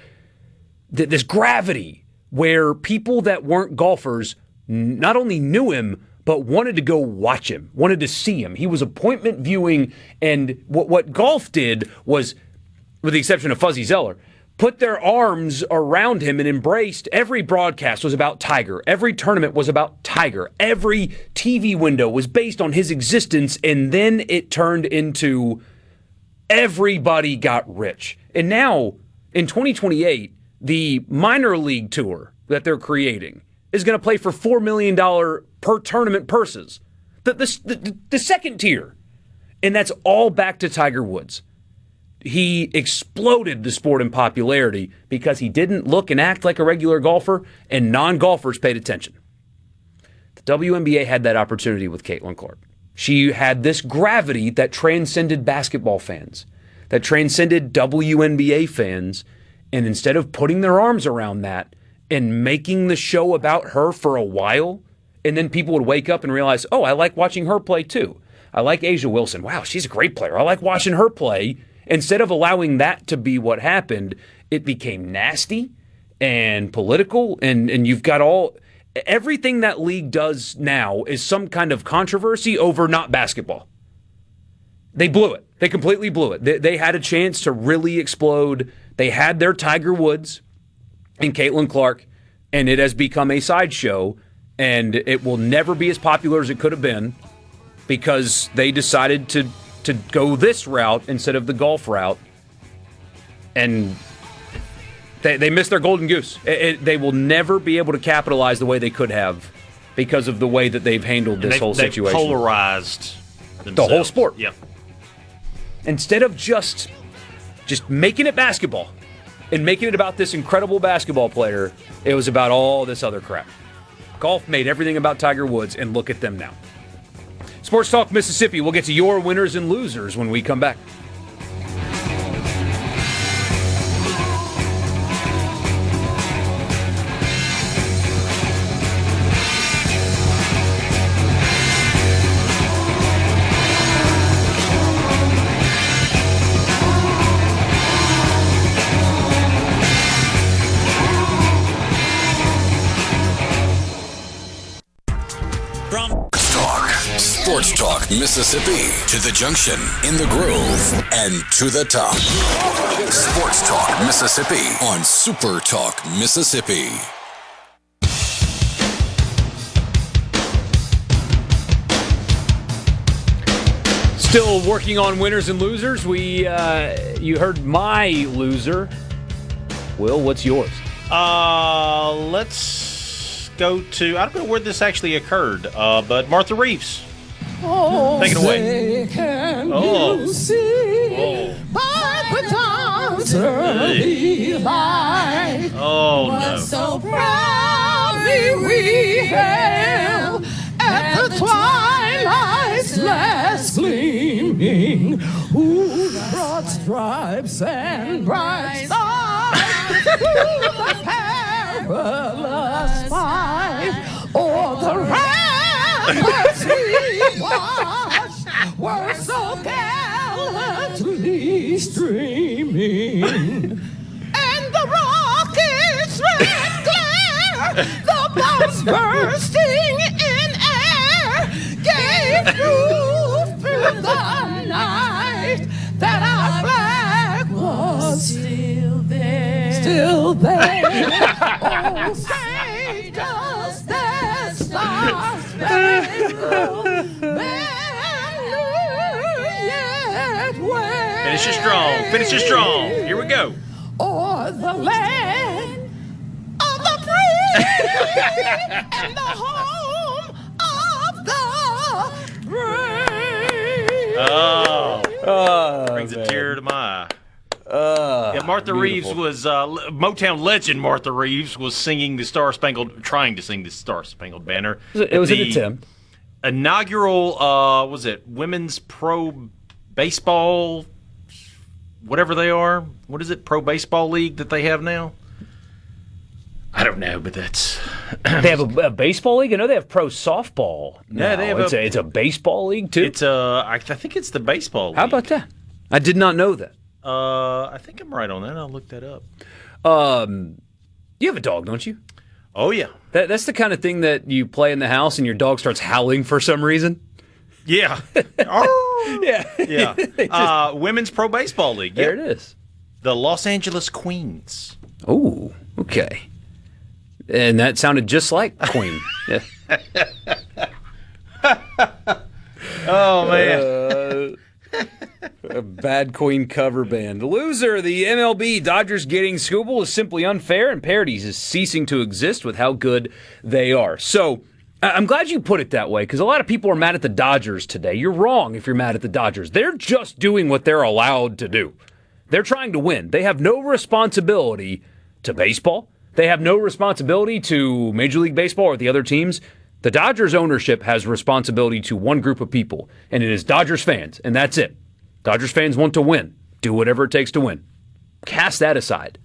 this gravity where people that weren't golfers not only knew him, but wanted to go watch him, wanted to see him. He was appointment viewing, and what golf did was, with the exception of Fuzzy Zeller, put their arms around him and embraced. Every broadcast was about Tiger. Every tournament was about Tiger. Every TV window was based on his existence, and then it turned into everybody got rich. And now, in 2028, the minor league tour that they're creating is going to play for $4 million per tournament purses. The second tier. And that's all back to Tiger Woods. He exploded the sport in popularity because he didn't look and act like a regular golfer, and non-golfers paid attention. The WNBA had that opportunity with Caitlin Clark. She had this gravity that transcended basketball fans, that transcended WNBA fans, and instead of putting their arms around that and making the show about her for a while, and then people would wake up and realize, oh, I like watching her play too. I like Asia Wilson. Wow, she's a great player. I like watching her play. Instead of allowing that to be what happened, it became nasty and political, and you've got everything that league does now is some kind of controversy over not basketball. They blew it. They completely blew it. They had a chance to really explode. They had their Tiger Woods and Caitlin Clark, and it has become a sideshow, and it will never be as popular as it could have been because they decided to go this route instead of the golf route, and they missed their golden goose. They will never be able to capitalize the way they could have because of the way that they've handled this whole situation. They've polarized themselves. The whole sport. Yeah. Instead of just making it basketball and making it about this incredible basketball player, it was about all this other crap. Golf made everything about Tiger Woods, and look at them now. Sports Talk Mississippi. We'll get to your winners and losers when we come back. Sports Talk Mississippi. To the junction, in the groove, and to the top. Sports Talk Mississippi on SuperTalk Mississippi. Still working on winners and losers. You heard my loser. Will, what's yours? Let's go to, I don't know where this actually occurred, but Martha Reeves. Oh, take it away. Oh, you see by the dawn's early light, no. So proudly we hailed at the twilight's last gleaming, who brought stripes and bright stars through the perilous fight, o'er the ramparts we watched were so gallantly streaming, and the rockets' red glare, the bombs bursting in air, gave proof through the night that our flag was still there. Still there. Oh, say does that star-spangled yet wave? Finish it strong. Finish it strong. Here we go. Or the land of the free and the home of the brave. Brings a tear to my eye. Martha Reeves was Motown legend. Martha Reeves was trying to sing the Star Spangled Banner. It was an attempt. Inaugural, was it Women's Pro Baseball, whatever they are? What is it? Pro Baseball League that they have now? I don't know, but that's... They have a baseball league? I know they have pro softball. No, they have it's a baseball league, too? I think it's the baseball league. How about that? I did not know that. I think I'm right on that. I'll look that up. You have a dog, don't you? Oh, yeah. That's the kind of thing that you play in the house and your dog starts howling for some reason? Yeah. Yeah. Women's Pro Baseball League. There it is. The Los Angeles Queens. Oh, okay. And that sounded just like Queen. Yeah. Oh, man. A bad Queen cover band. Loser, the MLB. Dodgers getting Scooble is simply unfair, and parodies is ceasing to exist with how good they are. So, I'm glad you put it that way, because a lot of people are mad at the Dodgers today. You're wrong if you're mad at the Dodgers. They're just doing what they're allowed to do. They're trying to win. They have no responsibility to baseball. They have no responsibility to Major League Baseball or the other teams. The Dodgers ownership has responsibility to one group of people, and it is Dodgers fans, and that's it. Dodgers fans want to win. Do whatever it takes to win. Cast that aside.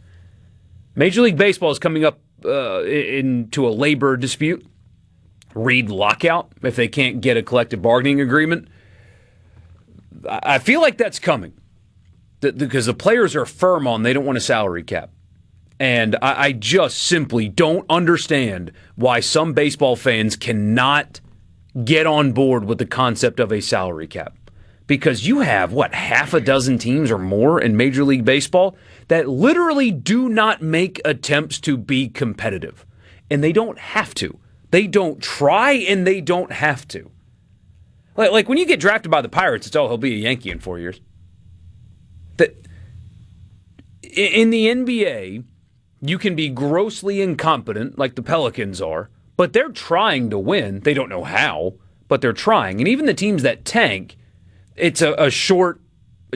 Major League Baseball is coming up into a labor dispute. Read lockout if they can't get a collective bargaining agreement. I feel like that's coming because the players are firm on they don't want a salary cap. And I just simply don't understand why some baseball fans cannot get on board with the concept of a salary cap. Because you have, half a dozen teams or more in Major League Baseball that literally do not make attempts to be competitive. And they don't have to. They don't try, and they don't have to. Like when you get drafted by the Pirates, it's, he'll be a Yankee in 4 years. In the NBA... you can be grossly incompetent like the Pelicans are, but they're trying to win. They don't know how, but they're trying. And even the teams that tank, it's a short,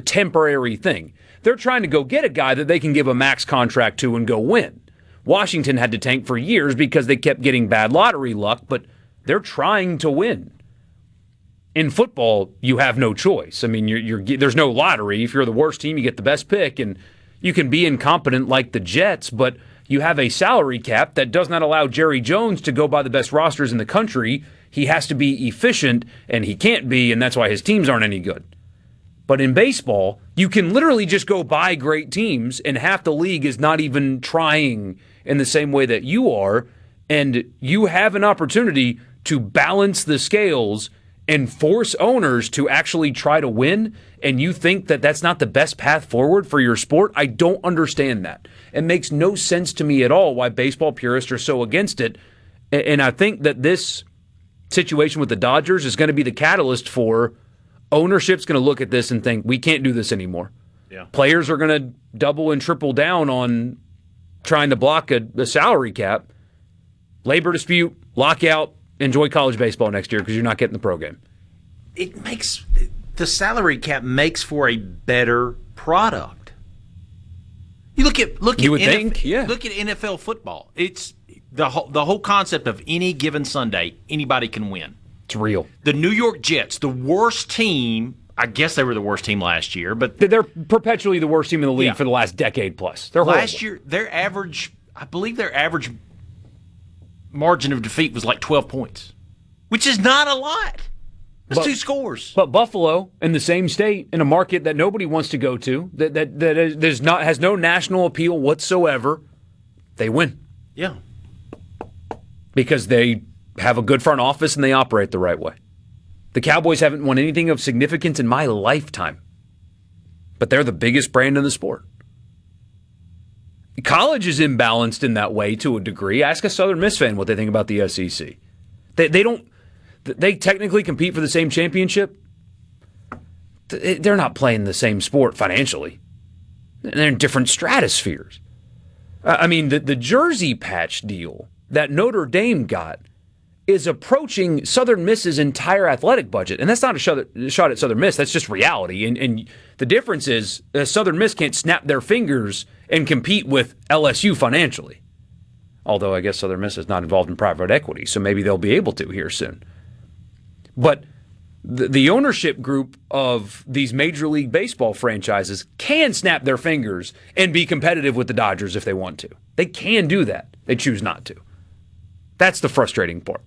temporary thing. They're trying to go get a guy that they can give a max contract to and go win. Washington had to tank for years because they kept getting bad lottery luck, but they're trying to win. In football, you have no choice. I mean, there's no lottery. If you're the worst team, you get the best pick, and you can be incompetent like the Jets, but you have a salary cap that does not allow Jerry Jones to go by the best rosters in the country. He has to be efficient, and he can't be, and that's why his teams aren't any good. But in baseball, you can literally just go buy great teams, and half the league is not even trying in the same way that you are, and you have an opportunity to balance the scales and force owners to actually try to win, and you think that that's not the best path forward for your sport. I don't understand that. It makes no sense to me at all why baseball purists are so against it, and I think that this situation with the Dodgers is going to be the catalyst for ownership's going to look at this and think, we can't do this anymore. Yeah. Players are going to double and triple down on trying to block a salary cap. Labor dispute, lockout, enjoy college baseball next year because you're not getting the pro game. The salary cap makes for a better product. You look at Look at NFL football. It's the whole concept of any given Sunday, anybody can win. It's real. The New York Jets, the worst team. I guess they were the worst team last year, but they're perpetually the worst team in the league for the last decade plus. They're horrible. Last year, their average margin of defeat was like 12 points, which is not a lot. That's 2 scores. But Buffalo, in the same state, in a market that nobody wants to go to, that has no national appeal whatsoever, they win. Yeah. Because they have a good front office and they operate the right way. The Cowboys haven't won anything of significance in my lifetime, but they're the biggest brand in the sport. College is imbalanced in that way to a degree. Ask a Southern Miss fan what they think about the SEC. They technically compete for the same championship. They're not playing the same sport financially. They're in different stratospheres. I mean, the jersey patch deal that Notre Dame got is approaching Southern Miss's entire athletic budget. And that's not a shot at Southern Miss. That's just reality. And the difference is Southern Miss can't snap their fingers and compete with LSU financially. Although I guess Southern Miss is not involved in private equity, so maybe they'll be able to here soon. But the ownership group of these Major League Baseball franchises can snap their fingers and be competitive with the Dodgers if they want to. They can do that. They choose not to. That's the frustrating part.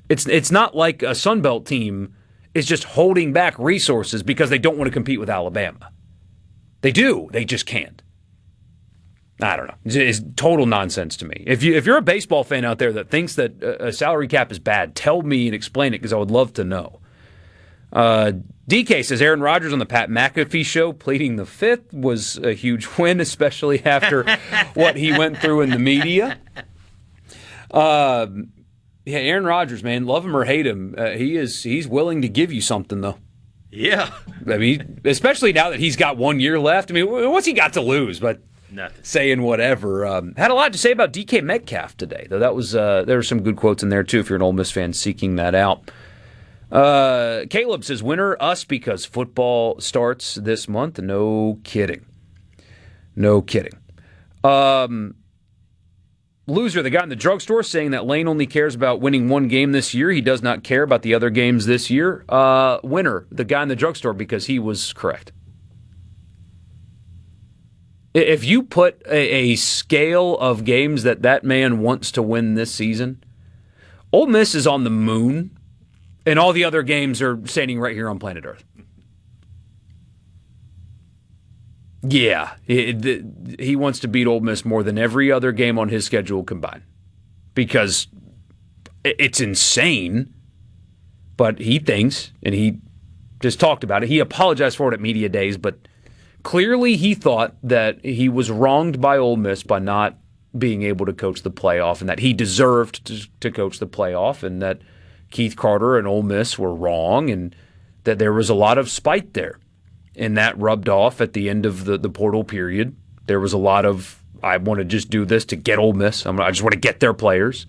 It's not like a Sunbelt team is just holding back resources because they don't want to compete with Alabama. They do. They just can't. I don't know. It's total nonsense to me. If you're a baseball fan out there that thinks that a salary cap is bad, tell me and explain it because I would love to know. DK says Aaron Rodgers on the Pat McAfee show pleading the fifth was a huge win, especially after what he went through in the media. Yeah, Aaron Rodgers, man, love him or hate him, he's willing to give you something though. Yeah, I mean, especially now that he's got 1 year left. I mean, what's he got to lose? But nothing. Saying whatever. Had a lot to say about DK Metcalf today, though. That was there were some good quotes in there too. If you're an Ole Miss fan seeking that out. Caleb says, winner us because football starts this month. No kidding. No kidding. Loser, the guy in the drugstore, saying that Lane only cares about winning one game this year. He does not care about the other games this year. Winner, the guy in the drugstore, because he was correct. If you put a scale of games that man wants to win this season, Ole Miss is on the moon, and all the other games are standing right here on planet Earth. Yeah, he wants to beat Ole Miss more than every other game on his schedule combined because it's insane, but he thinks, and he just talked about it, he apologized for it at media days, but clearly he thought that he was wronged by Ole Miss by not being able to coach the playoff and that he deserved to coach the playoff and that Keith Carter and Ole Miss were wrong and that there was a lot of spite there. And that rubbed off at the end of the portal period. There was a lot of, I want to just do this to get Ole Miss. I just want to get their players.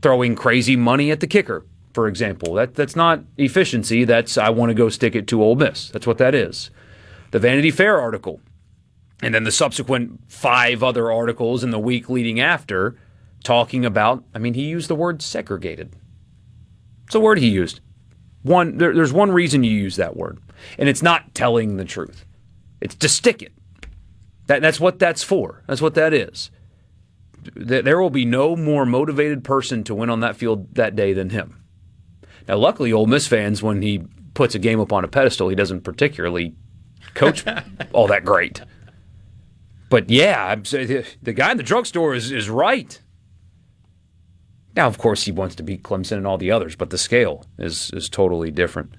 Throwing crazy money at the kicker, for example. That's not efficiency. That's I want to go stick it to Ole Miss. That's what that is. The Vanity Fair article, and then the subsequent 5 other articles in the week leading after talking about, he used the word segregated. It's a word he used. There's one reason you use that word, and it's not telling the truth. It's to stick it. That's what that's for. That's what that is. There will be no more motivated person to win on that field that day than him. Now, luckily, Ole Miss fans, when he puts a game up on a pedestal, he doesn't particularly coach all that great. But yeah, the guy in the drugstore is right. Now, of course, he wants to beat Clemson and all the others, but the scale is totally different.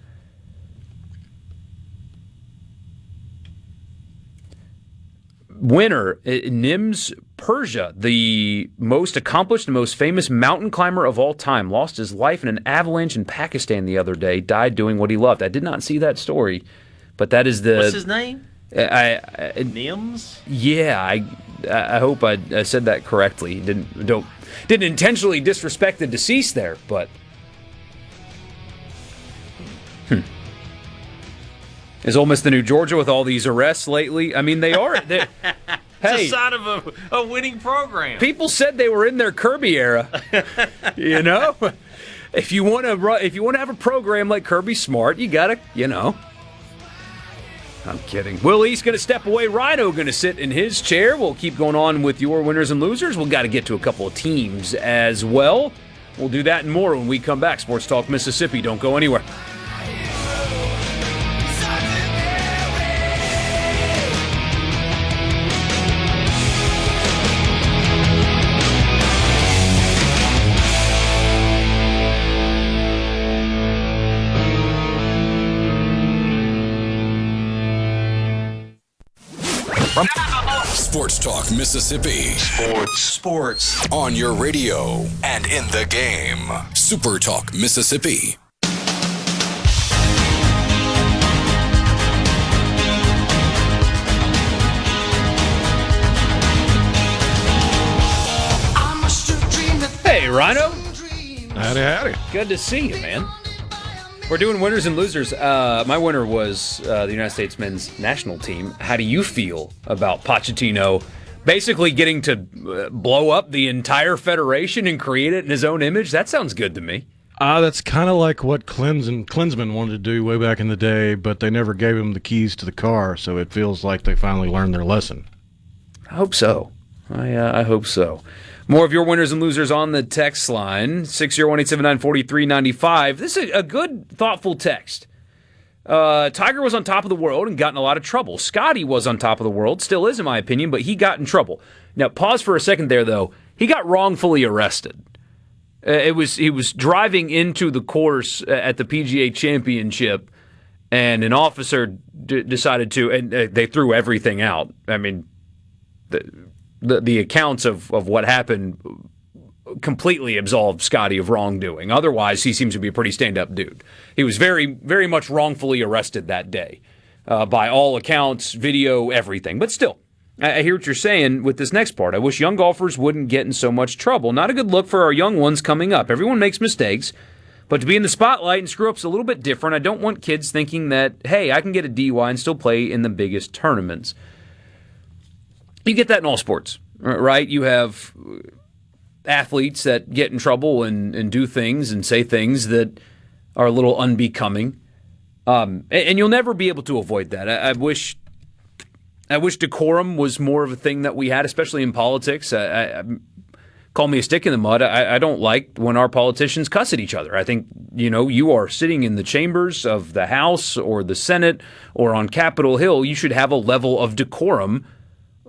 Winner, Nims Persia, the most accomplished and most famous mountain climber of all time, lost his life in an avalanche in Pakistan the other day, died doing what he loved. I did not see that story, but that is the... What's his name? Nims? Yeah, I hope I said that correctly. Didn't intentionally disrespect the deceased there, but is Ole Miss the new Georgia with all these arrests lately? They are. Hey, it's a sign of a winning program. People said they were in their Kirby era. If you want to have a program like Kirby Smart, you gotta, I'm kidding. Willie's going to step away. Rhino going to sit in his chair. We'll keep going on with your winners and losers. We've got to get to a couple of teams as well. We'll do that and more when we come back. Sports Talk Mississippi. Don't go anywhere. Sports Talk Mississippi. Sports. On your radio and in the game. Super Talk Mississippi. Hey, Rhino. Howdy. Good to see you, man. We're doing winners and losers. My winner was the United States men's national team. How do you feel about Pochettino basically getting to blow up the entire federation and create it in his own image? That sounds good to me. That's kind of like what Klinsmann wanted to do way back in the day, but they never gave him the keys to the car, so it feels like they finally learned their lesson. I hope so. I hope so. More of your winners and losers on the text line, 601-879-4395. This is a good, thoughtful text. Tiger was on top of the world and got in a lot of trouble. Scotty was on top of the world, still is in my opinion, but he got in trouble. Now, pause for a second there, though. He got wrongfully arrested. He was driving into the course at the PGA Championship, and an officer decided to, and they threw everything out. I mean, the accounts of what happened completely absolved Scotty of wrongdoing. Otherwise, he seems to be a pretty stand-up dude. He was very, very much wrongfully arrested that day, by all accounts, video, everything. But still, I hear what you're saying with this next part. I wish young golfers wouldn't get in so much trouble. Not a good look for our young ones coming up. Everyone makes mistakes, but to be in the spotlight and screw up's a little bit different. I don't want kids thinking that, hey, I can get a DUI and still play in the biggest tournaments. You get that in all sports, right? You have athletes that get in trouble and do things and say things that are a little unbecoming. And you'll never be able to avoid that. I wish decorum was more of a thing that we had, especially in politics. Call me a stick in the mud. I don't like when our politicians cuss at each other. I think, you are sitting in the chambers of the House or the Senate or on Capitol Hill. You should have a level of decorum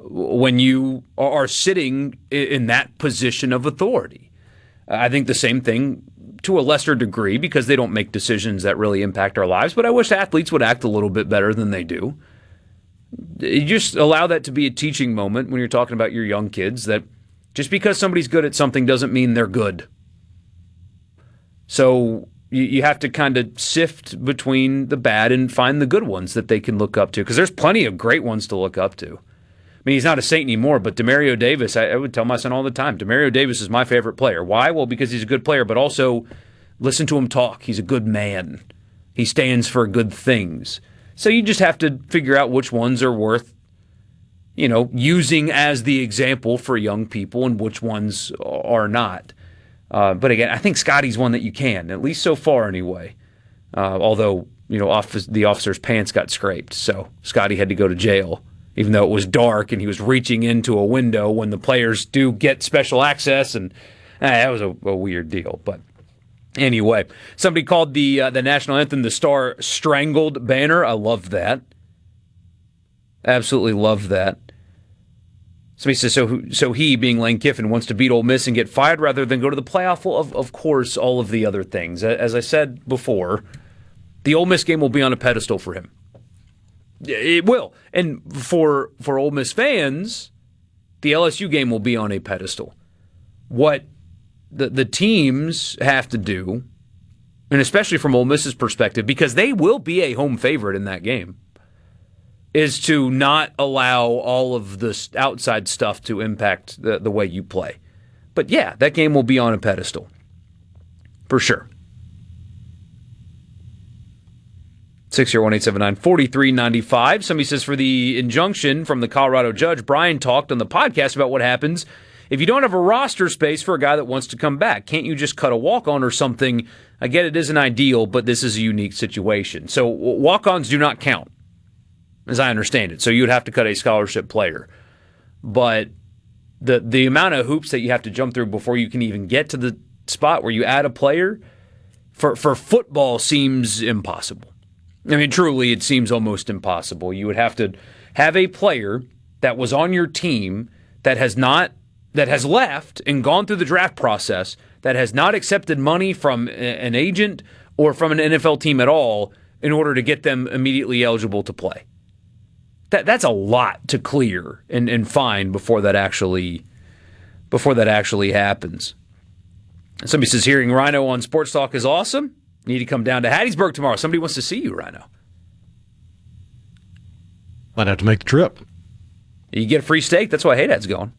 when you are sitting in that position of authority. I think the same thing to a lesser degree because they don't make decisions that really impact our lives, but I wish athletes would act a little bit better than they do. You just allow that to be a teaching moment when you're talking about your young kids, that just because somebody's good at something doesn't mean they're good. So you have to kind of sift between the bad and find the good ones that they can look up to, because there's plenty of great ones to look up to. I mean, he's not a saint anymore, but Demario Davis, I would tell my son all the time, Demario Davis is my favorite player. Why? Well, because he's a good player, but also listen to him talk. He's a good man. He stands for good things. So you just have to figure out which ones are worth, using as the example for young people and which ones are not. But again, I think Scotty's one that you can, at least so far anyway. Although, the officer's pants got scraped, so Scotty had to go to jail, even though it was dark and he was reaching into a window when the players do get special access, and that was a weird deal. But anyway, somebody called the national anthem the Star Strangled Banner. I love that. Absolutely love that. Somebody says, so he, being Lane Kiffin, wants to beat Ole Miss and get fired rather than go to the playoff. Well, of course, all of the other things. As I said before, the Ole Miss game will be on a pedestal for him. It will. And for Ole Miss fans, the LSU game will be on a pedestal. What the teams have to do, and especially from Ole Miss's perspective, because they will be a home favorite in that game, is to not allow all of this outside stuff to impact the way you play. But yeah, that game will be on a pedestal. For sure. 601-879-4395. Somebody says, for the injunction from the Colorado judge, Brian talked on the podcast about what happens if you don't have a roster space for a guy that wants to come back. Can't you just cut a walk-on or something? I get it isn't ideal, but this is a unique situation. So walk-ons do not count, as I understand it. So you would have to cut a scholarship player. But the amount of hoops that you have to jump through before you can even get to the spot where you add a player for football seems impossible. I mean, truly, it seems almost impossible. You would have to have a player that was on your team that has left and gone through the draft process, that has not accepted money from an agent or from an NFL team at all in order to get them immediately eligible to play. That's a lot to clear and find before that actually happens. Somebody says, hearing Rhino on Sports Talk is awesome. Need to come down to Hattiesburg tomorrow. Somebody wants to see you, Rhino. Might have to make the trip. You get a free steak. That's why Haydad's going.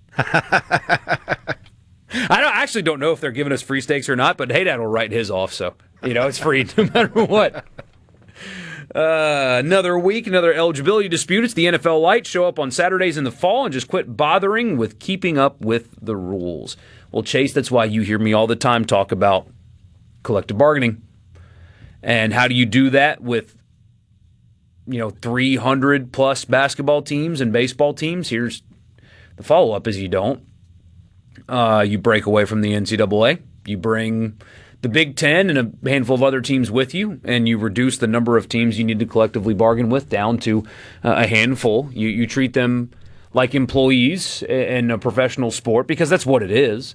I actually don't know if they're giving us free steaks or not, but Hey Dad will write his off, so it's free no matter what. Another week, another eligibility dispute. It's the NFL Light. Show up on Saturdays in the fall and just quit bothering with keeping up with the rules. Well, Chase, that's why you hear me all the time talk about collective bargaining. And how do you do that with 300 plus basketball teams and baseball teams? Here's the follow-up is you don't. You break away from the NCAA. You bring the Big Ten and a handful of other teams with you, and you reduce the number of teams you need to collectively bargain with down to a handful. You treat them like employees in a professional sport, because that's what it is,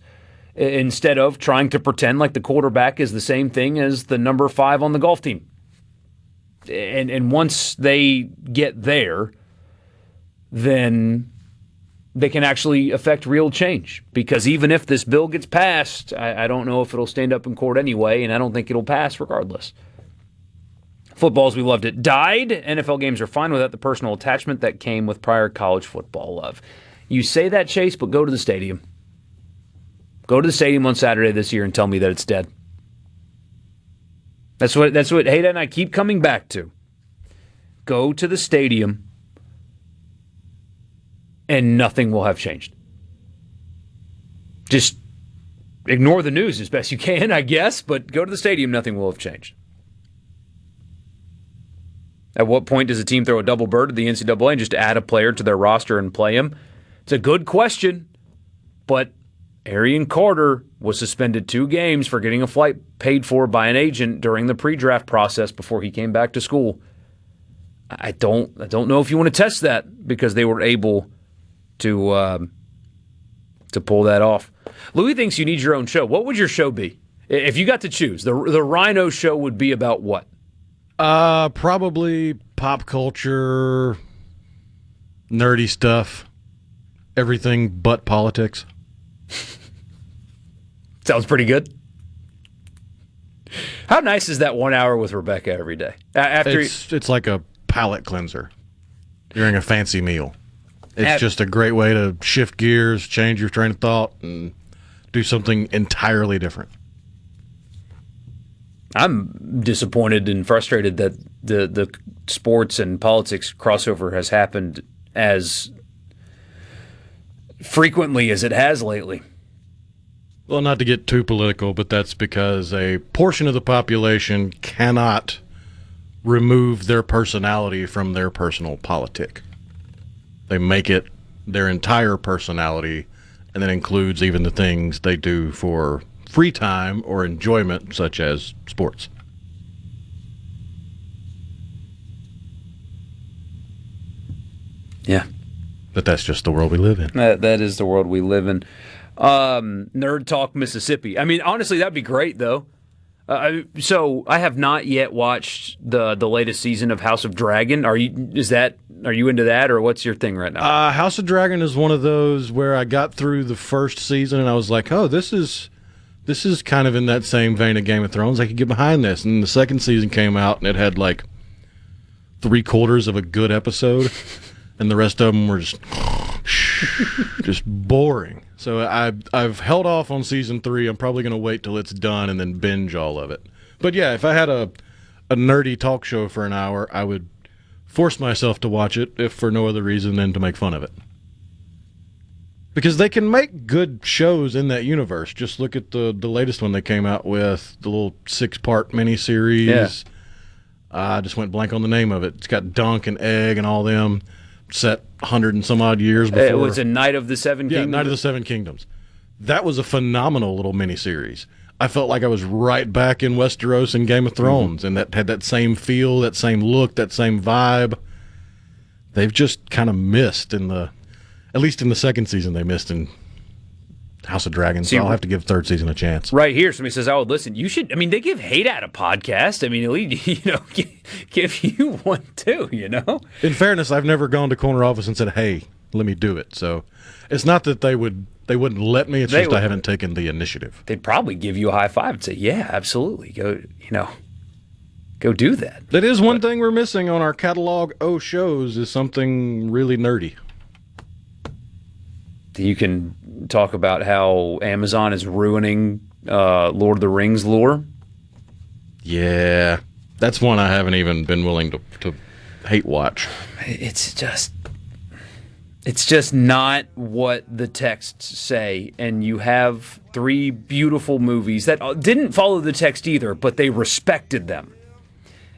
instead of trying to pretend like the quarterback is the same thing as the number 5 on the golf team. And once they get there, then they can actually affect real change. Because even if this bill gets passed, I don't know if it'll stand up in court anyway, and I don't think it'll pass regardless. Football, as we loved it, died. NFL games are fine without the personal attachment that came with prior college football love. You say that, Chase, but go to the stadium. Go to the stadium on Saturday this year and tell me that it's dead. That's what Hayden and I keep coming back to. Go to the stadium and nothing will have changed. Just ignore the news as best you can, I guess, but go to the stadium, nothing will have changed. At what point does a team throw a double bird to the NCAA and just add a player to their roster and play him? It's a good question, but Arian Carter was suspended 2 games for getting a flight paid for by an agent during the pre-draft process before he came back to school. I don't know if you want to test that, because they were able to pull that off. Louis thinks you need your own show. What would your show be if you got to choose? The Rhino show would be about what? Probably pop culture, nerdy stuff, everything but politics. Sounds pretty good. How nice is that 1 hour with Rebecca every day? It's like a palate cleanser during a fancy meal. It's just a great way to shift gears, change your train of thought, and do something entirely different. I'm disappointed and frustrated that the sports and politics crossover has happened as frequently as it has lately. Well, not to get too political, but that's because a portion of the population cannot remove their personality from their personal politic. They make it their entire personality, and that includes even the things they do for free time or enjoyment, such as sports. Yeah. But that's just the world we live in. That is the world we live in. Nerd Talk Mississippi. I mean, honestly, that'd be great, though. So I have not yet watched the latest season of House of Dragon. Are you into that, or what's your thing right now? House of Dragon is one of those where I got through the first season and I was like, oh, this is kind of in that same vein of Game of Thrones. I could get behind this. And the second season came out and it had like 3/4 of a good episode, and the rest of them were just boring. So I've held off on season 3. I'm probably going to wait till it's done and then binge all of it. But yeah, if I had a nerdy talk show for an hour, I would force myself to watch it, if for no other reason than to make fun of it. Because they can make good shows in that universe. Just look at the latest one they came out with, the little 6-part miniseries. Yeah. I just went blank on the name of it. It's got Dunk and Egg and all them, set 100 and some odd years before. It was a Night of the Seven Kingdoms. Yeah, Night of the Seven Kingdoms. That was a phenomenal little miniseries. I felt like I was right back in Westeros and Game of Thrones, and that had that same feel, that same look, that same vibe. They've just kind of missed at least in the second season, they missed in House of Dragons. So I'll have to give third season a chance. Right here, somebody says, I would listen. You should, they give Hate At a podcast. At least, give you one too, In fairness, I've never gone to corner office and said, hey, let me do it. So it's not that they wouldn't let me. It's just I haven't taken the initiative. They'd probably give you a high five and say, yeah, absolutely. Go do that. That is one thing we're missing on our catalog shows is something really nerdy. You can talk about how Amazon is ruining Lord of the Rings lore. Yeah, that's one I haven't even been willing to hate watch. It's just not what the texts say, and you have 3 beautiful movies that didn't follow the text either, but they respected them.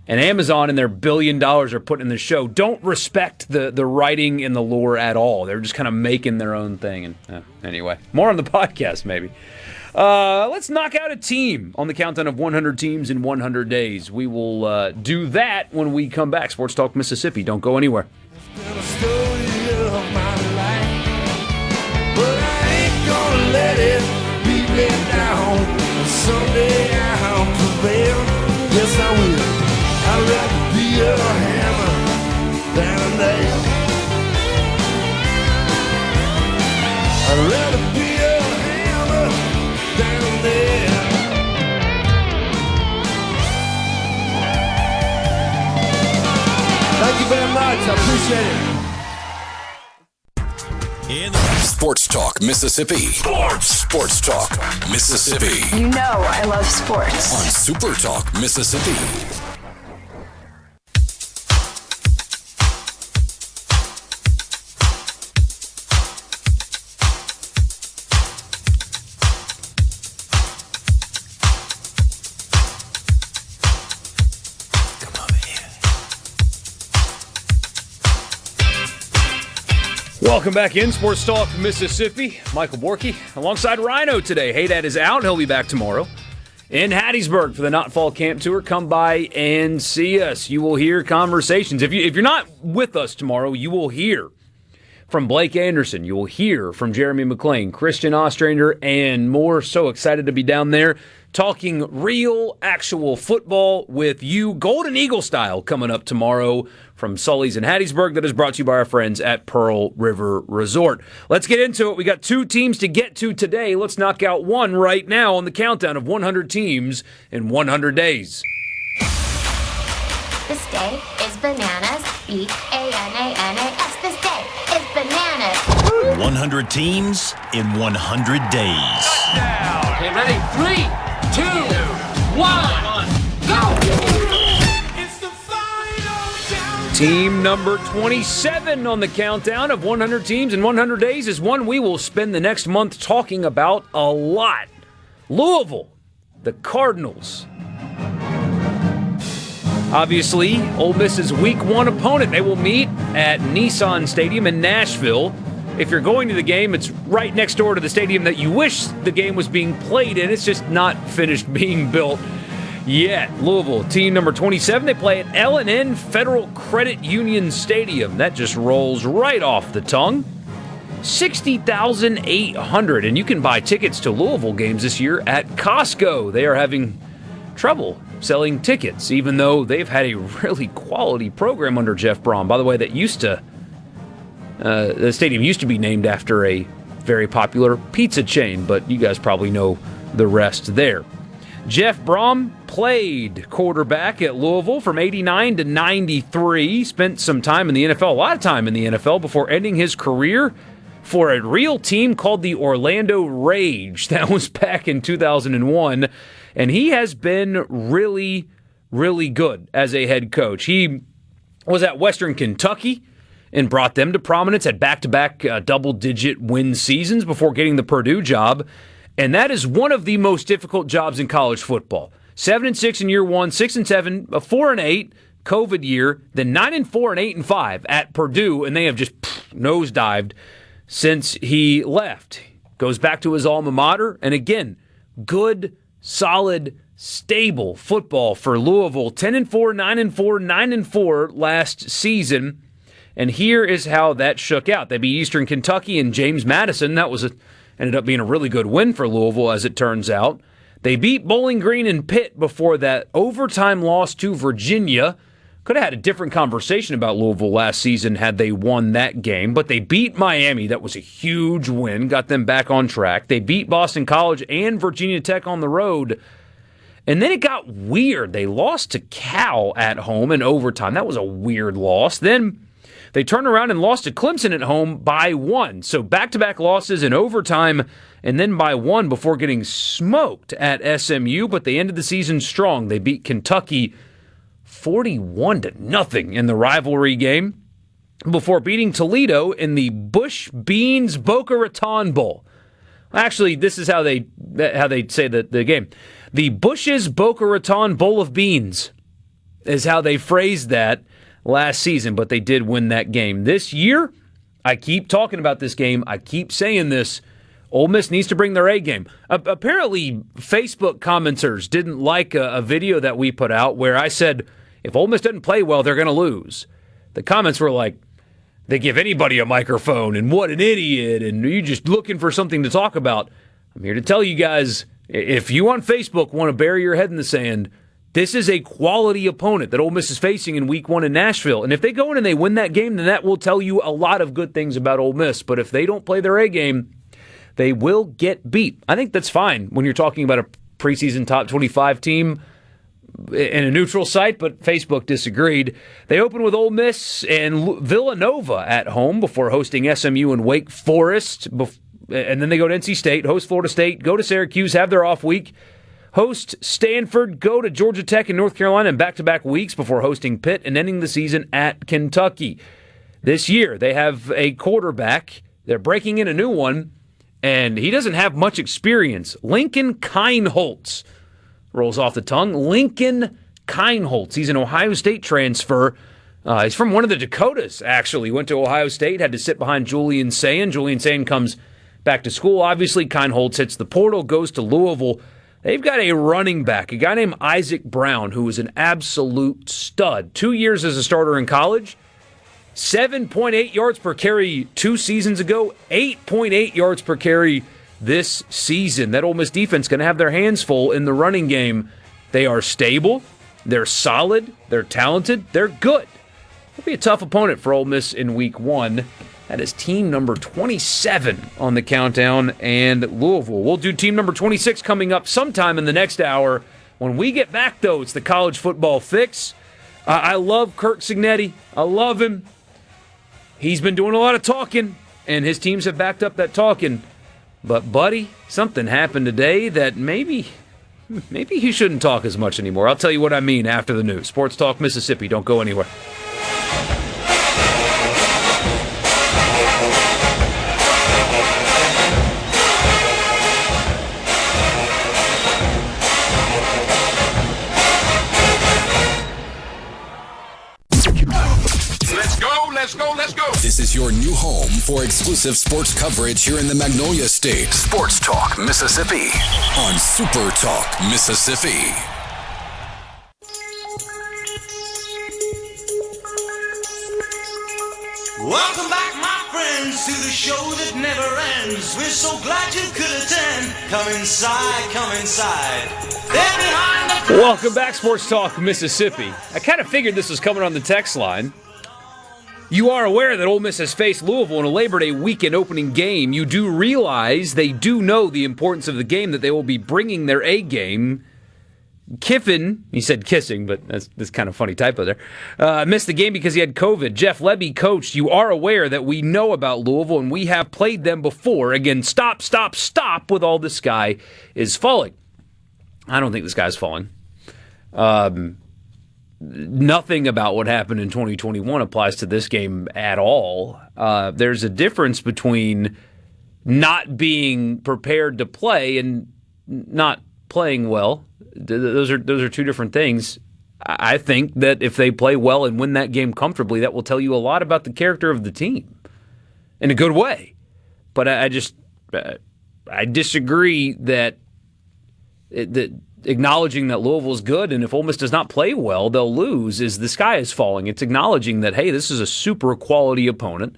And Amazon and their $1 billion are putting in the show don't respect the writing and the lore at all. They're just kind of making their own thing. And anyway, more on the podcast maybe. Let's knock out a team on the countdown of 100 teams in 100 days. We will do that when we come back. Sports Talk Mississippi. Don't go anywhere. Let it beat me down. Someday I'll prevail. Yes, I will. I'd rather be a hammer than a nail. I'd rather be a hammer than a nail. Thank you very much. I appreciate it. Sports Talk Mississippi. Sports Talk Mississippi. You know I love sports. On Super Talk Mississippi. Welcome back in Sports Talk Mississippi. Michael Borky alongside Rhino today. Haydad is out. He'll be back tomorrow in Hattiesburg for the Not Fall Camp Tour. Come by and see us. You will hear conversations. If you're not with us tomorrow, you will hear from Blake Anderson. You will hear from Jeremy McClain, Christian Ostrander, and more. So excited to be down there talking real, actual football with you. Golden Eagle style coming up tomorrow from Sully's in Hattiesburg. That is brought to you by our friends at Pearl River Resort. Let's get into it. We got 2 teams to get to today. Let's knock out one right now on the countdown of 100 teams in 100 days. This day is bananas. B-A-N-A-N-A-S. This day is bananas. 100 teams in 100 days. Touchdown. Okay, ready? 3, 2, 1, go! It's the final countdown. Team number 27 on the countdown of 100 teams in 100 days is one we will spend the next month talking about a lot. Louisville, the Cardinals. Obviously, Ole Miss's Week 1 opponent. They will meet at Nissan Stadium in Nashville. If you're going to the game, it's right next door to the stadium that you wish the game was being played in. It's just not finished being built yet. Louisville, team number 27. They play at L&N Federal Credit Union Stadium. That just rolls right off the tongue. 60,800, and you can buy tickets to Louisville games this year at Costco. They are having trouble selling tickets, even though they've had a really quality program under Jeff Brom. By the way, that the stadium used to be named after a very popular pizza chain, but you guys probably know the rest there. Jeff Brom played quarterback at Louisville from 89 to 93, spent some time in the NFL, a lot of time in the NFL, before ending his career for a real team called the Orlando Rage. That was back in 2001, and he has been really, really good as a head coach. He was at Western Kentucky and brought them to prominence, had back-to-back double-digit win seasons before getting the Purdue job. And that is one of the most difficult jobs in college football. 7-6 in year 1, 6-7, 4-8, COVID year, then 9-4 and 8-5 at Purdue, and they have just nosedived since he left. Goes back to his alma mater, and again, good, solid, stable football for Louisville. 10-4, 9-4, 9-4 last season. And here is how that shook out. They beat Eastern Kentucky and James Madison. That was ended up being a really good win for Louisville, as it turns out. They beat Bowling Green and Pitt before that overtime loss to Virginia. Could have had a different conversation about Louisville last season had they won that game. But they beat Miami. That was a huge win. Got them back on track. They beat Boston College and Virginia Tech on the road. And then it got weird. They lost to Cal at home in overtime. That was a weird loss. Then They turned around and lost to Clemson at home by 1. So back-to-back losses in overtime and then by 1 before getting smoked at SMU, but they ended the season strong. They beat Kentucky 41-0 in the rivalry game before beating Toledo in the Bush Beans Boca Raton Bowl. Actually, this is how they say the game. The Bush's Boca Raton Bowl of Beans is how they phrased that last season, but they did win that game. This year, I keep talking about this game. I keep saying this. Ole Miss needs to bring their A game. Apparently, Facebook commenters didn't like a video that we put out where I said, if Ole Miss doesn't play well, they're going to lose. The comments were like, they give anybody a microphone, and what an idiot, and you're just looking for something to talk about. I'm here to tell you guys, if you on Facebook want to bury your head in the sand, this is a quality opponent that Ole Miss is facing in Week 1 in Nashville. And if they go in and they win that game, then that will tell you a lot of good things about Ole Miss. But if they don't play their A game, they will get beat. I think that's fine when you're talking about a preseason top 25 team in a neutral site, but Facebook disagreed. They open with Ole Miss and Villanova at home before hosting SMU and Wake Forest. And then they go to NC State, host Florida State, go to Syracuse, have their off week, host Stanford, go to Georgia Tech and North Carolina in back-to-back weeks before hosting Pitt and ending the season at Kentucky. This year, they have a quarterback. They're breaking in a new one, and he doesn't have much experience. Lincoln Kienholz rolls off the tongue. Lincoln Kienholz. He's an Ohio State transfer. He's from one of the Dakotas, actually. Went to Ohio State, had to sit behind Julian Sayin. Julian Sayin comes back to school. Obviously, Kienholz hits the portal, goes to Louisville. They've got a running back, a guy named Isaac Brown, who is an absolute stud. 2 years as a starter in college, 7.8 yards per carry 2 seasons ago, 8.8 yards per carry this season. That Ole Miss defense is going to have their hands full in the running game. They are stable, they're solid, they're talented, they're good. It'll be a tough opponent for Ole Miss in Week 1. That is team number 27 on the countdown, and Louisville. We'll do team number 26 coming up sometime in the next hour. When we get back, though, it's the college football fix. I love Kirk Cignetti. I love him. He's been doing a lot of talking, and his teams have backed up that talking. But, buddy, something happened today that maybe he shouldn't talk as much anymore. I'll tell you what I mean after the news. Sports Talk Mississippi. Don't go anywhere. Let's go. This is your new home for exclusive sports coverage here in the Magnolia State. Sports Talk Mississippi on SuperTalk Mississippi. Welcome back, my friends, to the show that never ends. We're so glad you could attend. Come inside, come inside. They're behind the... Welcome back, Sports Talk Mississippi. I kind of figured this was coming on the text line. You are aware that Ole Miss has faced Louisville in a Labor Day weekend opening game. You do realize they do know the importance of the game, that they will be bringing their A game. Kiffin, he said kissing, but that's kind of funny typo there, missed the game because he had COVID. Jeff Lebby coached. You are aware that we know about Louisville, and we have played them before. Again, stop with all the sky is falling. I don't think the sky is falling. Nothing about what happened in 2021 applies to this game at all. There's a difference between not being prepared to play and not playing well. Those are two different things. I think that if they play well and win that game comfortably, that will tell you a lot about the character of the team in a good way. But I disagree that acknowledging that Louisville is good, and if Ole Miss does not play well, they'll lose, is the sky is falling. It's acknowledging that, hey, this is a super quality opponent,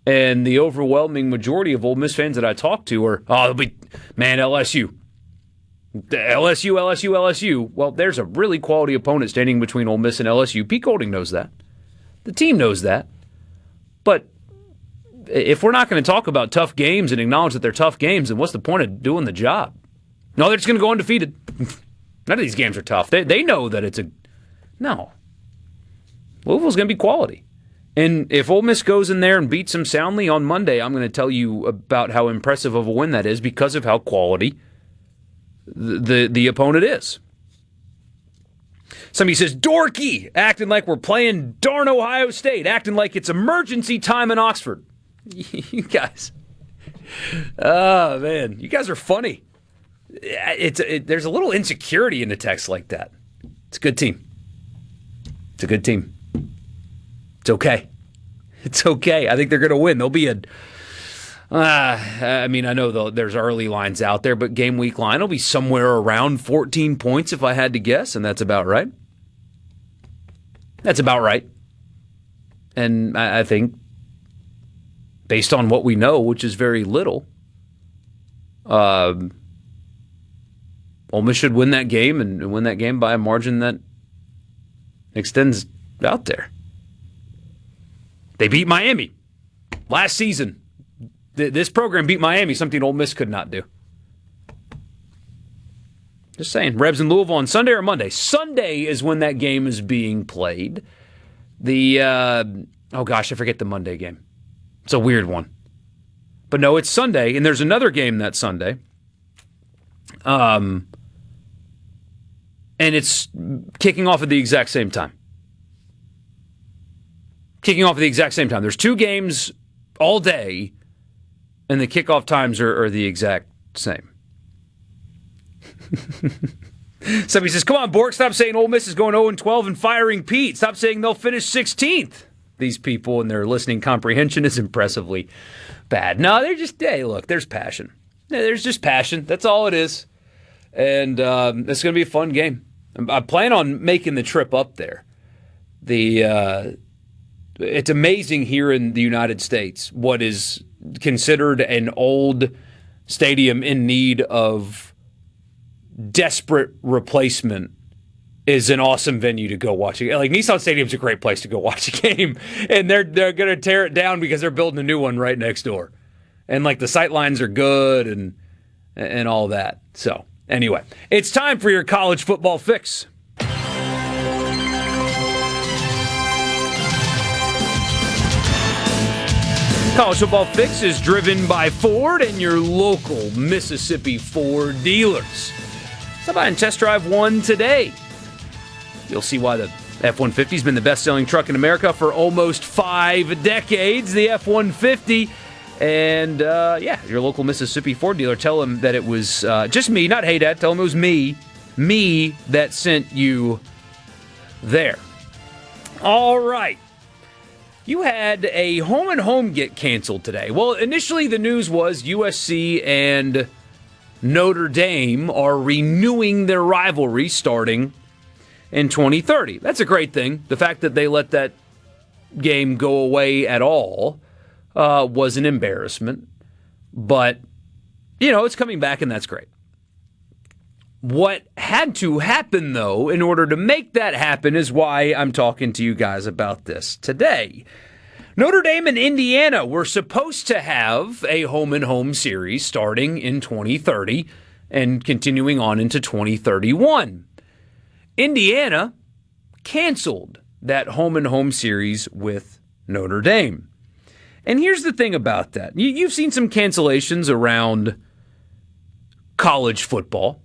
and the overwhelming majority of Ole Miss fans that I talk to are, LSU. LSU. Well, there's a really quality opponent standing between Ole Miss and LSU. Pete Golding knows that. The team knows that. But if we're not going to talk about tough games and acknowledge that they're tough games, then what's the point of doing the job? No, they're just going to go undefeated. None of these games are tough. They know that it's no. Louisville's going to be quality. And if Ole Miss goes in there and beats them soundly on Monday, I'm going to tell you about how impressive of a win that is because of how quality the opponent is. Somebody says, dorky, acting like we're playing darn Ohio State, acting like it's emergency time in Oxford. You guys. Oh, man. You guys are funny. There's a little insecurity in the text like that. It's a good team. It's a good team. It's okay. It's okay. I think they're going to win. They'll be I know there's early lines out there, but game week line will be somewhere around 14 points if I had to guess, and that's about right. That's about right. And I think, based on what we know, which is very little, Ole Miss should win that game and win that game by a margin that extends out there. They beat Miami last season. This program beat Miami, something Ole Miss could not do. Just saying. Rebs in Louisville on Sunday or Monday? Sunday is when that game is being played. I forget the Monday game. It's a weird one. But no, it's Sunday, and there's another game that Sunday. And it's kicking off at the exact same time. There's two games all day, and the kickoff times are the exact same. Somebody says, come on, Bork, stop saying Ole Miss is going 0-12 and firing Pete. Stop saying they'll finish 16th. These people and their listening comprehension is impressively bad. No, they're just, hey, look, there's passion. There's just passion. That's all it is. And it's going to be a fun game. I plan on making the trip up there. It's amazing here in the United States what is considered an old stadium in need of desperate replacement is an awesome venue to go watch. Like, Nissan Stadium's a great place to go watch a game, and they're going to tear it down because they're building a new one right next door. And, like, the sight lines are good and all that. So, anyway, it's time for your college football fix. College Football Fix is driven by Ford and your local Mississippi Ford dealers. Stop by and test drive one today. You'll see why the F-150 has been the best-selling truck in America for almost 5 decades. The F-150. And, your local Mississippi Ford dealer. Tell them that it was just me, not Hey Dad. Tell them it was me that sent you there. All right. You had a home-and-home get canceled today. Well, initially the news was USC and Notre Dame are renewing their rivalry starting in 2030. That's a great thing. The fact that they let that game go away at all was an embarrassment. But, it's coming back, and that's great. What had to happen, though, in order to make that happen is why I'm talking to you guys about this today. Notre Dame and Indiana were supposed to have a home-and-home series starting in 2030 and continuing on into 2031. Indiana canceled that home-and-home series with Notre Dame. And here's the thing about that. You've seen some cancellations around college football.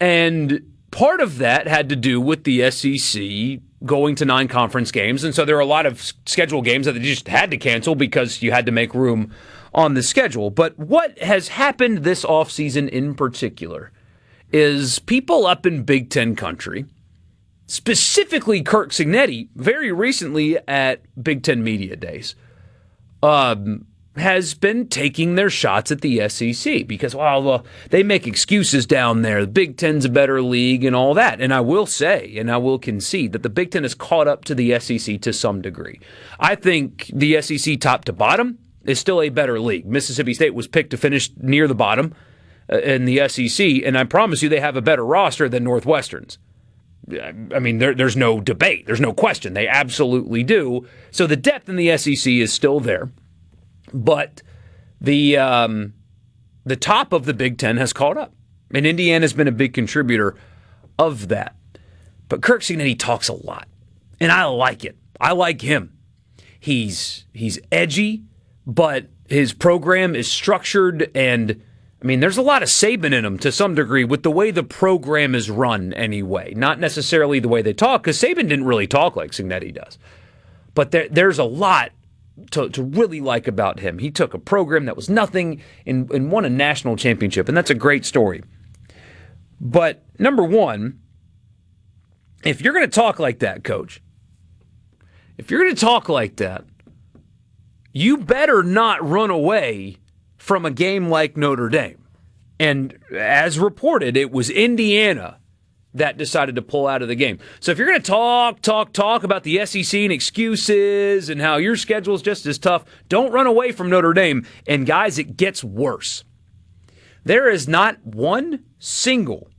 And part of that had to do with the SEC going to non-conference games. And so there are a lot of scheduled games that they just had to cancel because you had to make room on the schedule. But what has happened this offseason in particular is people up in Big Ten country, specifically Kirk Cignetti, very recently at Big Ten Media Days, has been taking their shots at the SEC because, well, they make excuses down there. The Big Ten's a better league and all that. And I will say, and I will concede, that the Big Ten has caught up to the SEC to some degree. I think the SEC top to bottom is still a better league. Mississippi State was picked to finish near the bottom in the SEC, and I promise you they have a better roster than Northwestern's. I mean, there's no debate. There's no question. They absolutely do. So the depth in the SEC is still there. But the top of the Big Ten has caught up. And Indiana's been a big contributor of that. But Kirk Cignetti talks a lot. And I like it. I like him. He's edgy, but his program is structured, and I mean, there's a lot of Saban in him to some degree with the way the program is run anyway. Not necessarily the way they talk, because Saban didn't really talk like Cignetti does. But there's a lot to really like about him. He took a program that was nothing and won a national championship, and that's a great story. But number one, if you're going to talk like that, Coach, if you're going to talk like that, you better not run away from a game like Notre Dame. And as reported, it was Indiana that decided to pull out of the game. So if you're going to talk about the SEC and excuses and how your schedule is just as tough, don't run away from Notre Dame. And guys, it gets worse. There is not one single,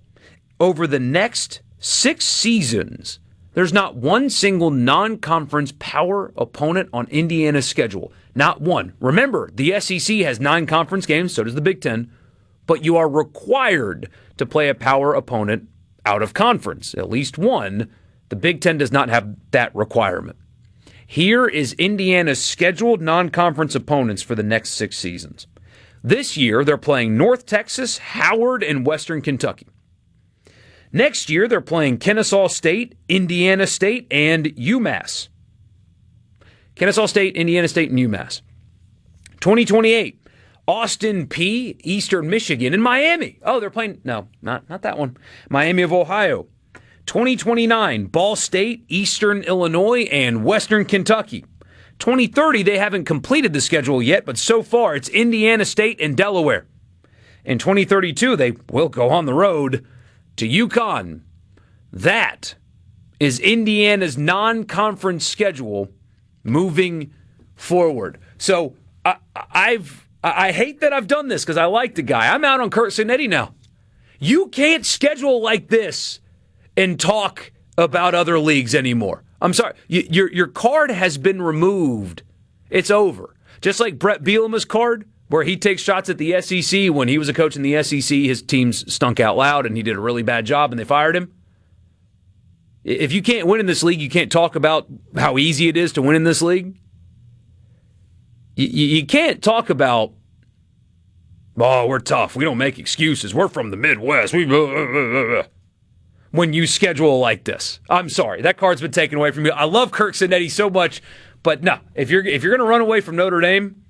over the next 6 seasons, there's not one single non-conference power opponent on Indiana's schedule. Not one. Remember, the SEC has 9 conference games, so does the Big Ten, but you are required to play a power opponent out of conference, at least one. The Big Ten does not have that requirement. Here is Indiana's scheduled non-conference opponents for the next 6 seasons. This year, they're playing North Texas, Howard, and Western Kentucky. Next year, they're playing Kennesaw State, Indiana State, and UMass. Kennesaw State, Indiana State, and UMass. 2028, Austin P, Eastern Michigan, and Miami. Oh, they're playing, no, not that one. Miami of Ohio. 2029, Ball State, Eastern Illinois, and Western Kentucky. 2030, they haven't completed the schedule yet, but so far it's Indiana State and Delaware. In 2032, they will go on the road to UConn. That is Indiana's non-conference schedule moving forward. So I hate that I've done this because I like the guy. I'm out on Curt Cignetti now. You can't schedule like this and talk about other leagues anymore. I'm sorry. Your card has been removed. It's over. Just like Brett Bielema's card, where he takes shots at the SEC. When he was a coach in the SEC, his teams stunk out loud and he did a really bad job and they fired him. If you can't win in this league, you can't talk about how easy it is to win in this league. You can't talk about, oh, we're tough. We don't make excuses. We're from the Midwest. When you schedule like this. I'm sorry. That card's been taken away from you. I love Curt Cignetti so much, but no, if you're going to run away from Notre Dame,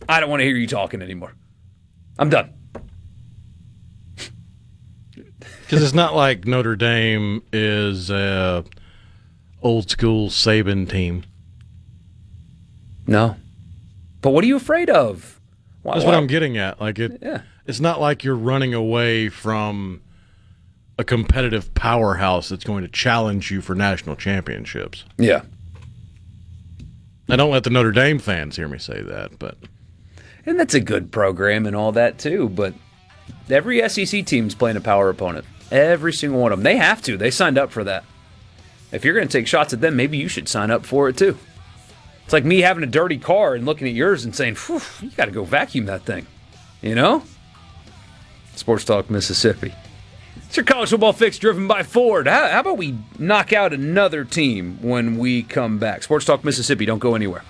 I don't want to hear you talking anymore. I'm done. Because it's not like Notre Dame is a old school Saban team. No. But what are you afraid of? That's what I'm getting at. Like it's not like you're running away from a competitive powerhouse that's going to challenge you for national championships. Yeah. I don't let the Notre Dame fans hear me say that, but. And that's a good program and all that too, but every SEC team's playing a power opponent. Every single one of them. They have to. They signed up for that. If you're going to take shots at them, maybe you should sign up for it too. It's like me having a dirty car and looking at yours and saying, "Phew, you got to go vacuum that thing." You know? Sports Talk Mississippi. It's your college football fix driven by Ford. How about we knock out another team when we come back? Sports Talk Mississippi. Don't go anywhere.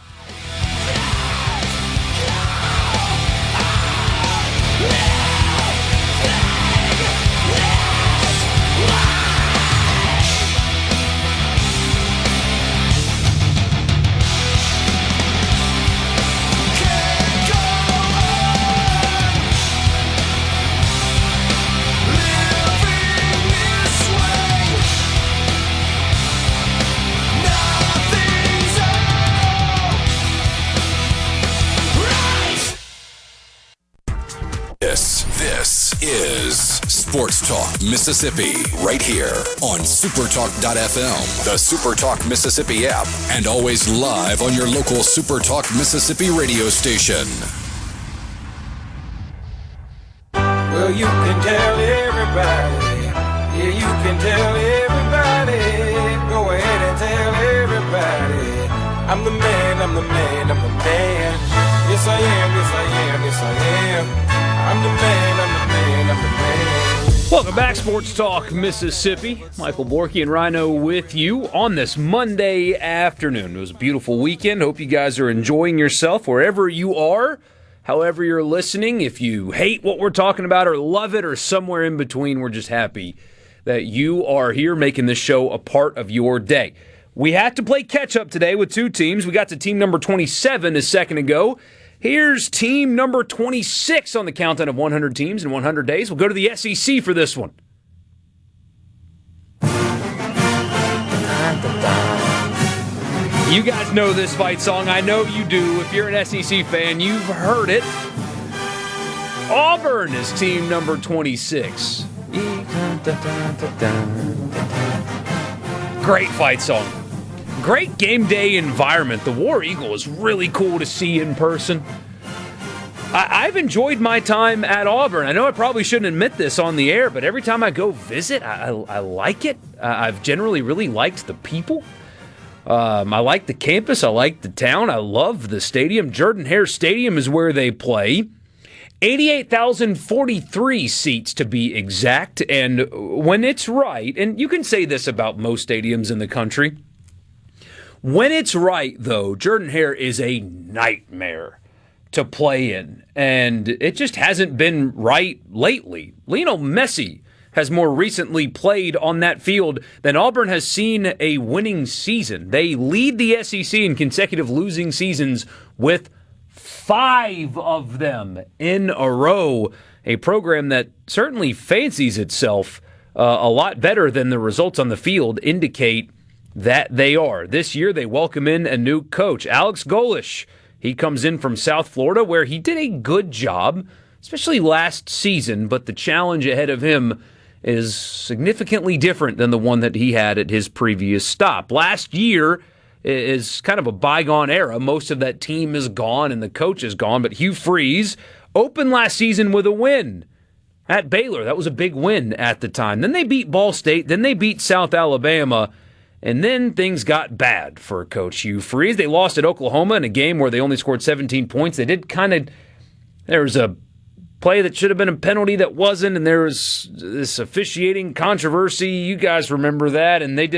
This is Sports Talk Mississippi, right here on SuperTalk.fm, the SuperTalk Mississippi app, and always live on your local SuperTalk Mississippi radio station. Well, you can tell everybody. Yeah, you can tell everybody. Go ahead and tell everybody. I'm the man, I'm the man, I'm the man. Yes, I am, yes, I am, yes, I am. I'm the man, I'm the man, I'm the man. Welcome back, Sports Talk Mississippi. Michael Borky and Rhino with you on this Monday afternoon. It was a beautiful weekend. Hope you guys are enjoying yourself wherever you are, however you're listening. If you hate what we're talking about or love it or somewhere in between, we're just happy that you are here making this show a part of your day. We had to play catch-up today with two teams. We got to team number 27 a second ago. Here's team number 26 on the countdown of 100 teams in 100 days. We'll go to the SEC for this one. You guys know this fight song. I know you do. If you're an SEC fan, you've heard it. Auburn is team number 26. Great fight song. Great game day environment. The War Eagle is really cool to see in person. I've enjoyed my time at Auburn. I know I probably shouldn't admit this on the air, but every time I go visit, I like it. I've generally really liked the people. I like the campus. I like the town. I love the stadium. Jordan-Hare Stadium is where they play. 88,043 seats to be exact. And when it's right, and you can say this about most stadiums in the country, when it's right, though, Jordan-Hare is a nightmare to play in, and it just hasn't been right lately. Lionel Messi has more recently played on that field than Auburn has seen a winning season. They lead the SEC in consecutive losing seasons with 5 of them in a row, a program that certainly fancies itself a lot better than the results on the field indicate that they are. This year, they welcome in a new coach, Alex Golesh. He comes in from South Florida, where he did a good job, especially last season, but the challenge ahead of him is significantly different than the one that he had at his previous stop. Last year is kind of a bygone era. Most of that team is gone and the coach is gone, but Hugh Freeze opened last season with a win at Baylor. That was a big win at the time. Then they beat Ball State, then they beat South Alabama, and then things got bad for Coach Hugh Freeze. They lost at Oklahoma in a game where they only scored 17 points. There was a play that should have been a penalty that wasn't, and there was this officiating controversy. You guys remember that, and they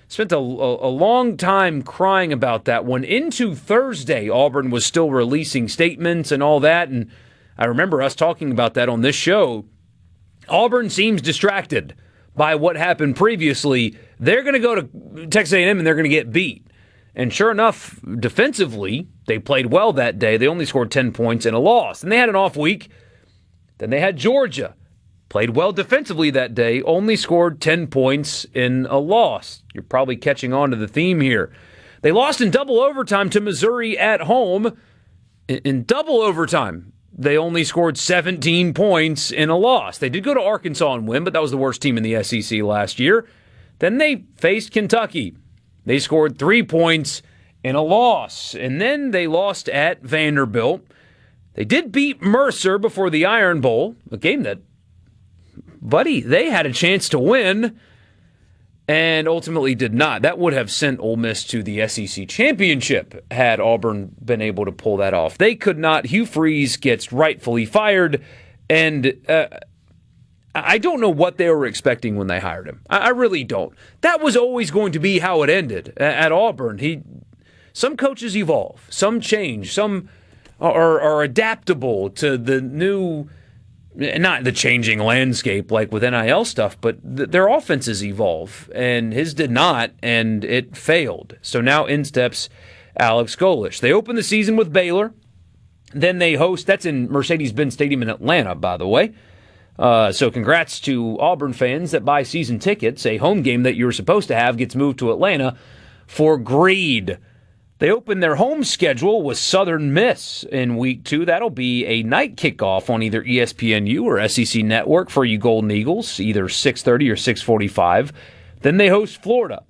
spent a long time crying about that one. Into Thursday, Auburn was still releasing statements and all that, and I remember us talking about that on this show. Auburn seems distracted by what happened previously. They're going to go to Texas A&M and they're going to get beat. And sure enough, defensively, they played well that day. They only scored 10 points in a loss. And they had an off week. Then they had Georgia. Played well defensively that day, only scored 10 points in a loss. You're probably catching on to the theme here. They lost in double overtime to Missouri at home. In double overtime, they only scored 17 points in a loss. They did go to Arkansas and win, but that was the worst team in the SEC last year. Then they faced Kentucky. They scored 3 points in a loss. And then they lost at Vanderbilt. They did beat Mercer before the Iron Bowl, a game that, buddy, they had a chance to win and ultimately did not. That would have sent Ole Miss to the SEC championship had Auburn been able to pull that off. They could not. Hugh Freeze gets rightfully fired, and I don't know what they were expecting when they hired him. I really don't. That was always going to be how it ended at Auburn. Some coaches evolve, some change, some are adaptable to the new, not the changing landscape like with NIL stuff, but their offenses evolve, and his did not, and it failed. So now in steps Alex Golesh. They open the season with Baylor. Then they host, that's in Mercedes-Benz Stadium in Atlanta, by the way. So congrats to Auburn fans that buy season tickets. A home game that you were supposed to have gets moved to Atlanta for greed. They open their home schedule with Southern Miss in week 2. That'll be a night kickoff on either ESPNU or SEC Network for you Golden Eagles, either 6:30 or 6:45. Then they host Florida.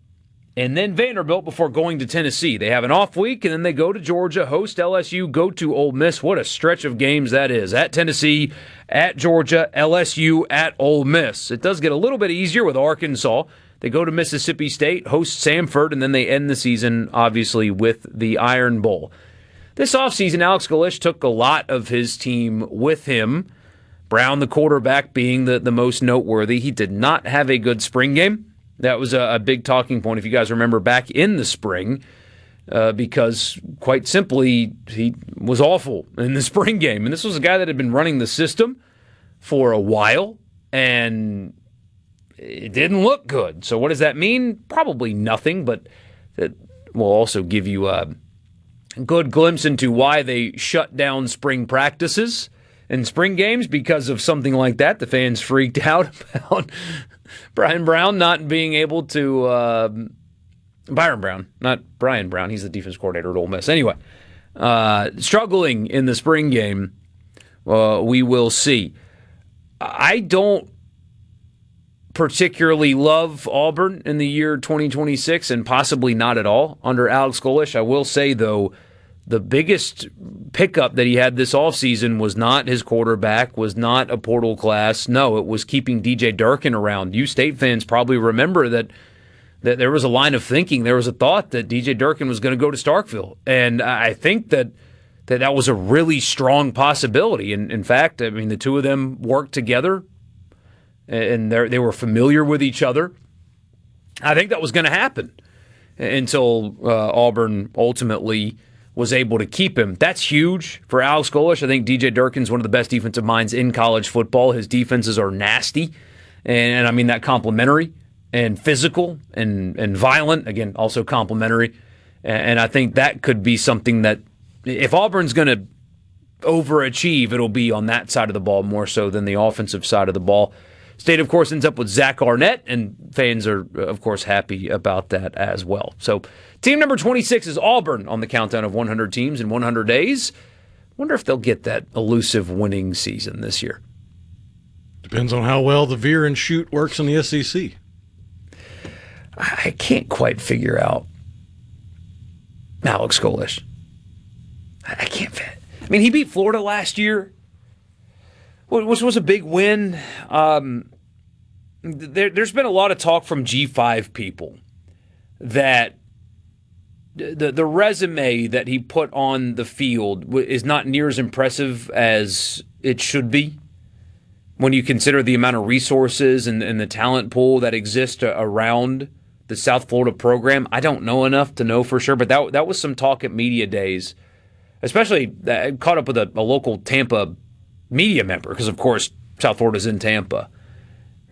And then Vanderbilt before going to Tennessee. They have an off week, and then they go to Georgia, host LSU, go to Ole Miss. What a stretch of games that is. At Tennessee, at Georgia, LSU, at Ole Miss. It does get a little bit easier with Arkansas. They go to Mississippi State, host Samford, and then they end the season, obviously, with the Iron Bowl. This offseason, Alex Golesh took a lot of his team with him, Brown, the quarterback, being the most noteworthy. He did not have a good spring game. That was a big talking point, if you guys remember, back in the spring, because, quite simply, he was awful in the spring game. And this was a guy that had been running the system for a while, and it didn't look good. So what does that mean? Probably nothing, but that will also give you a good glimpse into why they shut down spring practices and spring games because of something like that. The fans freaked out about Brian Brown not being able to Byron Brown, not Brian Brown. He's the defense coordinator at Ole Miss. Anyway, struggling in the spring game. We will see. I don't particularly love Auburn in the year 2026, and possibly not at all under Alex Golesh. I will say, though, the biggest pickup that he had this offseason was not his quarterback, was not a portal class. No, it was keeping DJ Durkin around. You State fans probably remember that there was a line of thinking, there was a thought that DJ Durkin was going to go to Starkville. And I think that was a really strong possibility. And in fact, I mean, the two of them worked together, and they were familiar with each other. I think that was going to happen until Auburn ultimately was able to keep him. That's huge for Alex Golesh. I think DJ Durkin's one of the best defensive minds in college football. His defenses are nasty, and I mean that complimentary and physical and violent. Again, also complimentary. And I think that could be something that, if Auburn's going to overachieve, it'll be on that side of the ball more so than the offensive side of the ball. State, of course, ends up with Zach Arnett, and fans are, of course, happy about that as well. So team number 26 is Auburn on the countdown of 100 teams in 100 days. Wonder if they'll get that elusive winning season this year. Depends on how well the veer and shoot works in the SEC. I can't quite figure out Alex Golesh. I can't. I mean, he beat Florida last year, which was a big win. There's been a lot of talk from G5 people that the resume that he put on the field is not near as impressive as it should be when you consider the amount of resources and the talent pool that exists around the South Florida program. I don't know enough to know for sure, but that was some talk at media days, especially caught up with a local Tampa media member, because, of course, South Florida's in Tampa.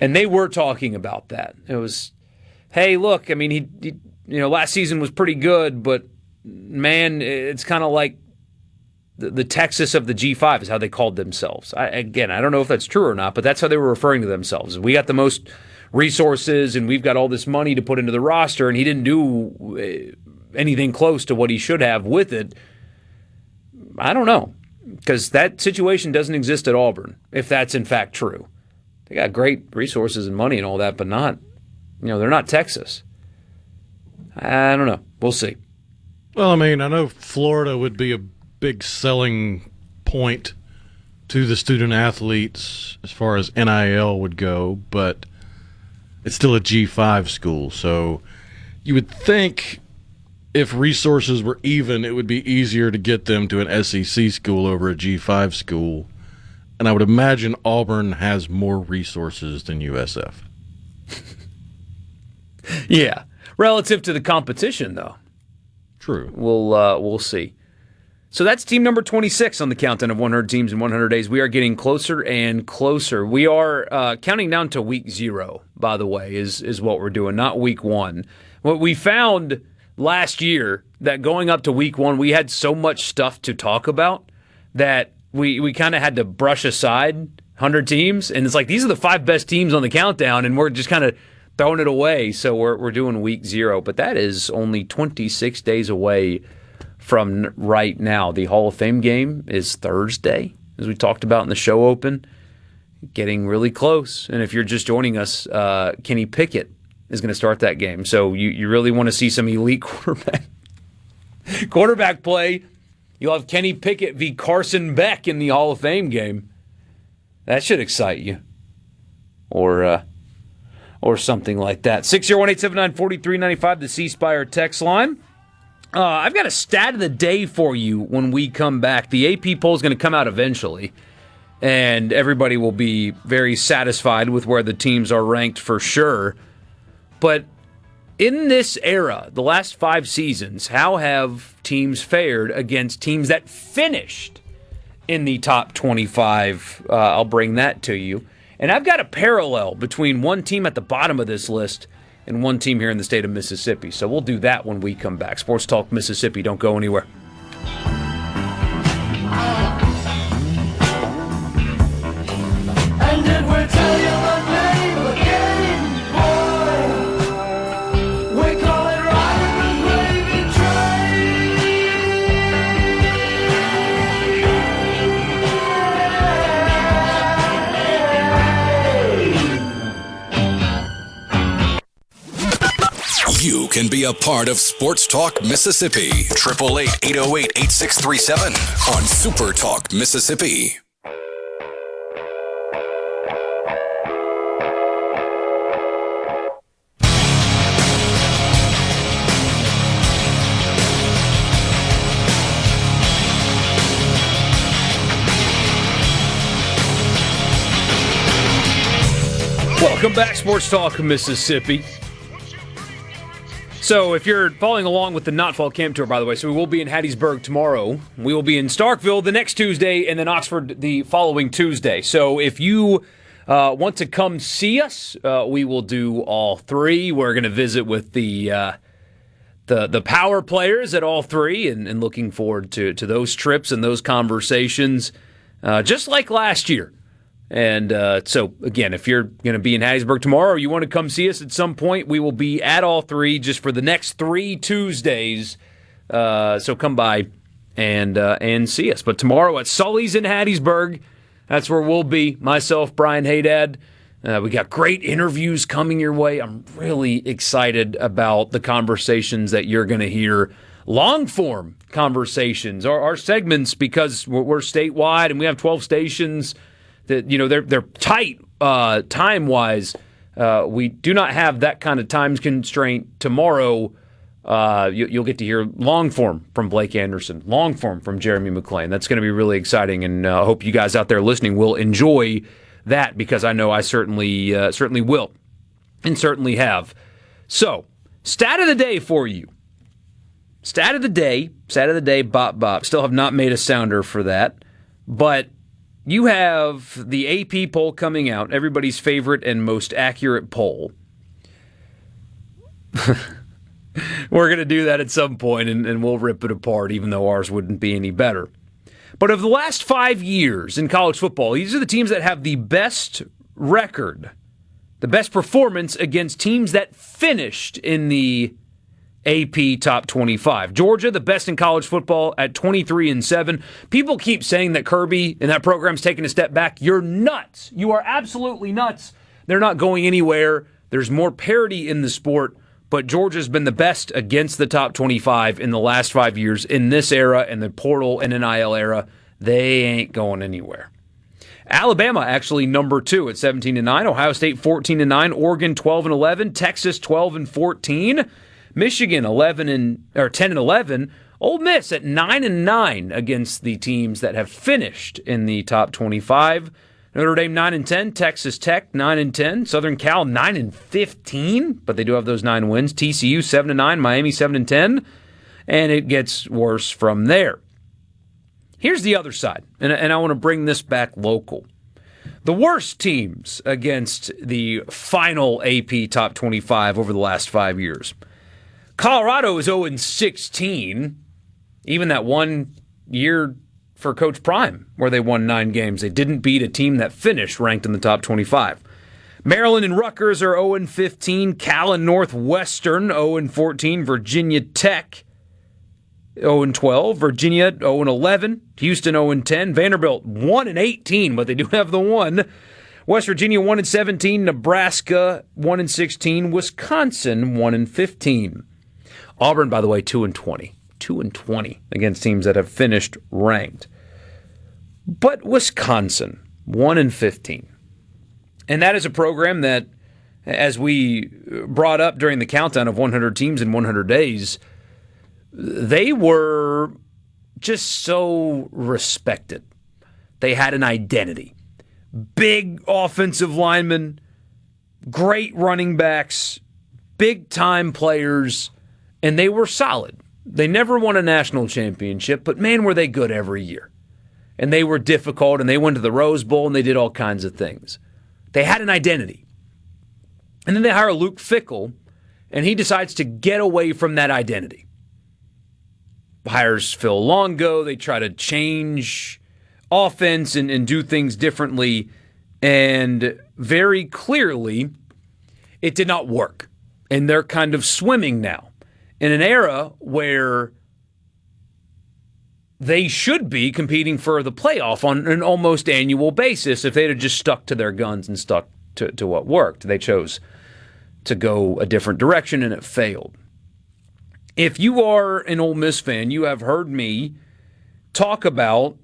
And they were talking about that. It was, hey, look, I mean, he last season was pretty good, but, man, it's kind of like the Texas of the G5 is how they called themselves. I don't know if that's true or not, but that's how they were referring to themselves. We got the most resources, and we've got all this money to put into the roster, and he didn't do anything close to what he should have with it. I don't know, because that situation doesn't exist at Auburn, if that's in fact true. They got great resources and money and all that, but not, they're not Texas. I don't know. We'll see. Well, I mean, I know Florida would be a big selling point to the student athletes as far as NIL would go, but it's still a G5 school, so you would think if resources were even, it would be easier to get them to an SEC school over a G5 school. And I would imagine Auburn has more resources than USF. Yeah. Relative to the competition, though. True. We'll see. So that's team number 26 on the countdown of 100 teams in 100 days. We are getting closer and closer. We are counting down to week 0, by the way, is what we're doing, not week 1. What we found last year, that going up to week 1, we had so much stuff to talk about that we kind of had to brush aside 100 teams. And it's like, these are the 5 best teams on the countdown, and we're just kind of throwing it away. So we're doing week 0. But that is only 26 days away from right now. The Hall of Fame game is Thursday, as we talked about in the show open. Getting really close. And if you're just joining us, Kenny Pickett is going to start that game. So you really want to see some elite quarterback play. You'll have Kenny Pickett v. Carson Beck in the Hall of Fame game. That should excite you. Or something like that. 601-879-4395, the C Spire text line. I've got a stat of the day for you when we come back. The AP poll is going to come out eventually. and everybody will be very satisfied with where the teams are ranked for sure. But in this era, the last 5 seasons, how have teams fared against teams that finished in the top 25? I'll bring that to you. And I've got a parallel between one team at the bottom of this list and one team here in the state of Mississippi. So we'll do that when we come back. Sports Talk Mississippi. Don't go anywhere. And did we tell you the name again, boy? We call it riding the gravy You can be a part of Sports Talk Mississippi. 888-808-8637 on Super Talk Mississippi. Welcome back, Sports Talk Mississippi. So if you're following along with the Not Fall Camp Tour, by the way, so we will be in Hattiesburg tomorrow. We will be in Starkville the next Tuesday, and then Oxford the following Tuesday. So if you want to come see us, we will do all 3. We're going to visit with the power players at all 3, and looking forward to those trips and those conversations, just like last year. And so, again, if you're going to be in Hattiesburg tomorrow or you want to come see us at some point, we will be at all 3 just for the next 3 Tuesdays. So come by and see us. But tomorrow at Sully's in Hattiesburg, that's where we'll be. Myself, Brian Haydad. We got great interviews coming your way. I'm really excited about the conversations that you're going to hear. Long-form conversations, our segments, because we're statewide and we have 12 stations. That, you know, they're tight time-wise. We do not have that kind of time constraint tomorrow. You'll get to hear long-form from Blake Anderson, long-form from Jeremy McClain. That's going to be really exciting, and I hope you guys out there listening will enjoy that, because I know I certainly will and certainly have. So, stat of the day for you. Stat of the day, bop, bop. Still have not made a sounder for that, but you have the AP poll coming out, everybody's favorite and most accurate poll. We're going to do that at some point, and we'll rip it apart, even though ours wouldn't be any better. But of the last 5 years in college football, these are the teams that have the best record, the best performance against teams that finished in the AP Top 25. Georgia, the best in college football at 23-7. People keep saying that Kirby and that program's taking a step back. You're nuts. You are absolutely nuts. They're not going anywhere. There's more parity in the sport, but Georgia's been the best against the top 25 in the last 5 years in this era and the portal and NIL era. They ain't going anywhere. Alabama actually number 2 at 17-9. Ohio State 14-9. Oregon 12-11. Texas 12-14. Michigan 10-11. Ole Miss at 9-9 against the teams that have finished in the top 25. Notre Dame 9-10. Texas Tech 9-10. Southern Cal 9-15, but they do have those 9 wins. TCU 7-9. Miami 7-10, and it gets worse from there. Here's the other side, and I want to bring this back local. The worst teams against the final AP Top 25 over the last 5 years. Colorado is 0-16, even that 1 year for Coach Prime, where they won 9 games. They didn't beat a team that finished ranked in the top 25. Maryland and Rutgers are 0-15. Cal and Northwestern 0-14. Virginia Tech 0-12. Virginia 0-11. Houston 0-10. Vanderbilt 1-18, but they do have the 1. West Virginia 1-17. Nebraska 1-16. Wisconsin 1-15. Auburn, by the way, 2-20. 2-20 against teams that have finished ranked. But Wisconsin, 1-15. And that is a program that, as we brought up during the countdown of 100 teams in 100 days, they were just so respected. They had an identity. Big offensive linemen, great running backs, big-time players, and they were solid. They never won a national championship, but man, were they good every year. And they were difficult, and they went to the Rose Bowl, and they did all kinds of things. They had an identity. And then they hire Luke Fickell, and he decides to get away from that identity. Hires Phil Longo. They try to change offense and do things differently. And very clearly, it did not work. And they're kind of swimming now in an era where they should be competing for the playoff on an almost annual basis if they'd have just stuck to their guns and stuck to what worked. They chose to go a different direction, and it failed. If you are an Ole Miss fan, you have heard me talk about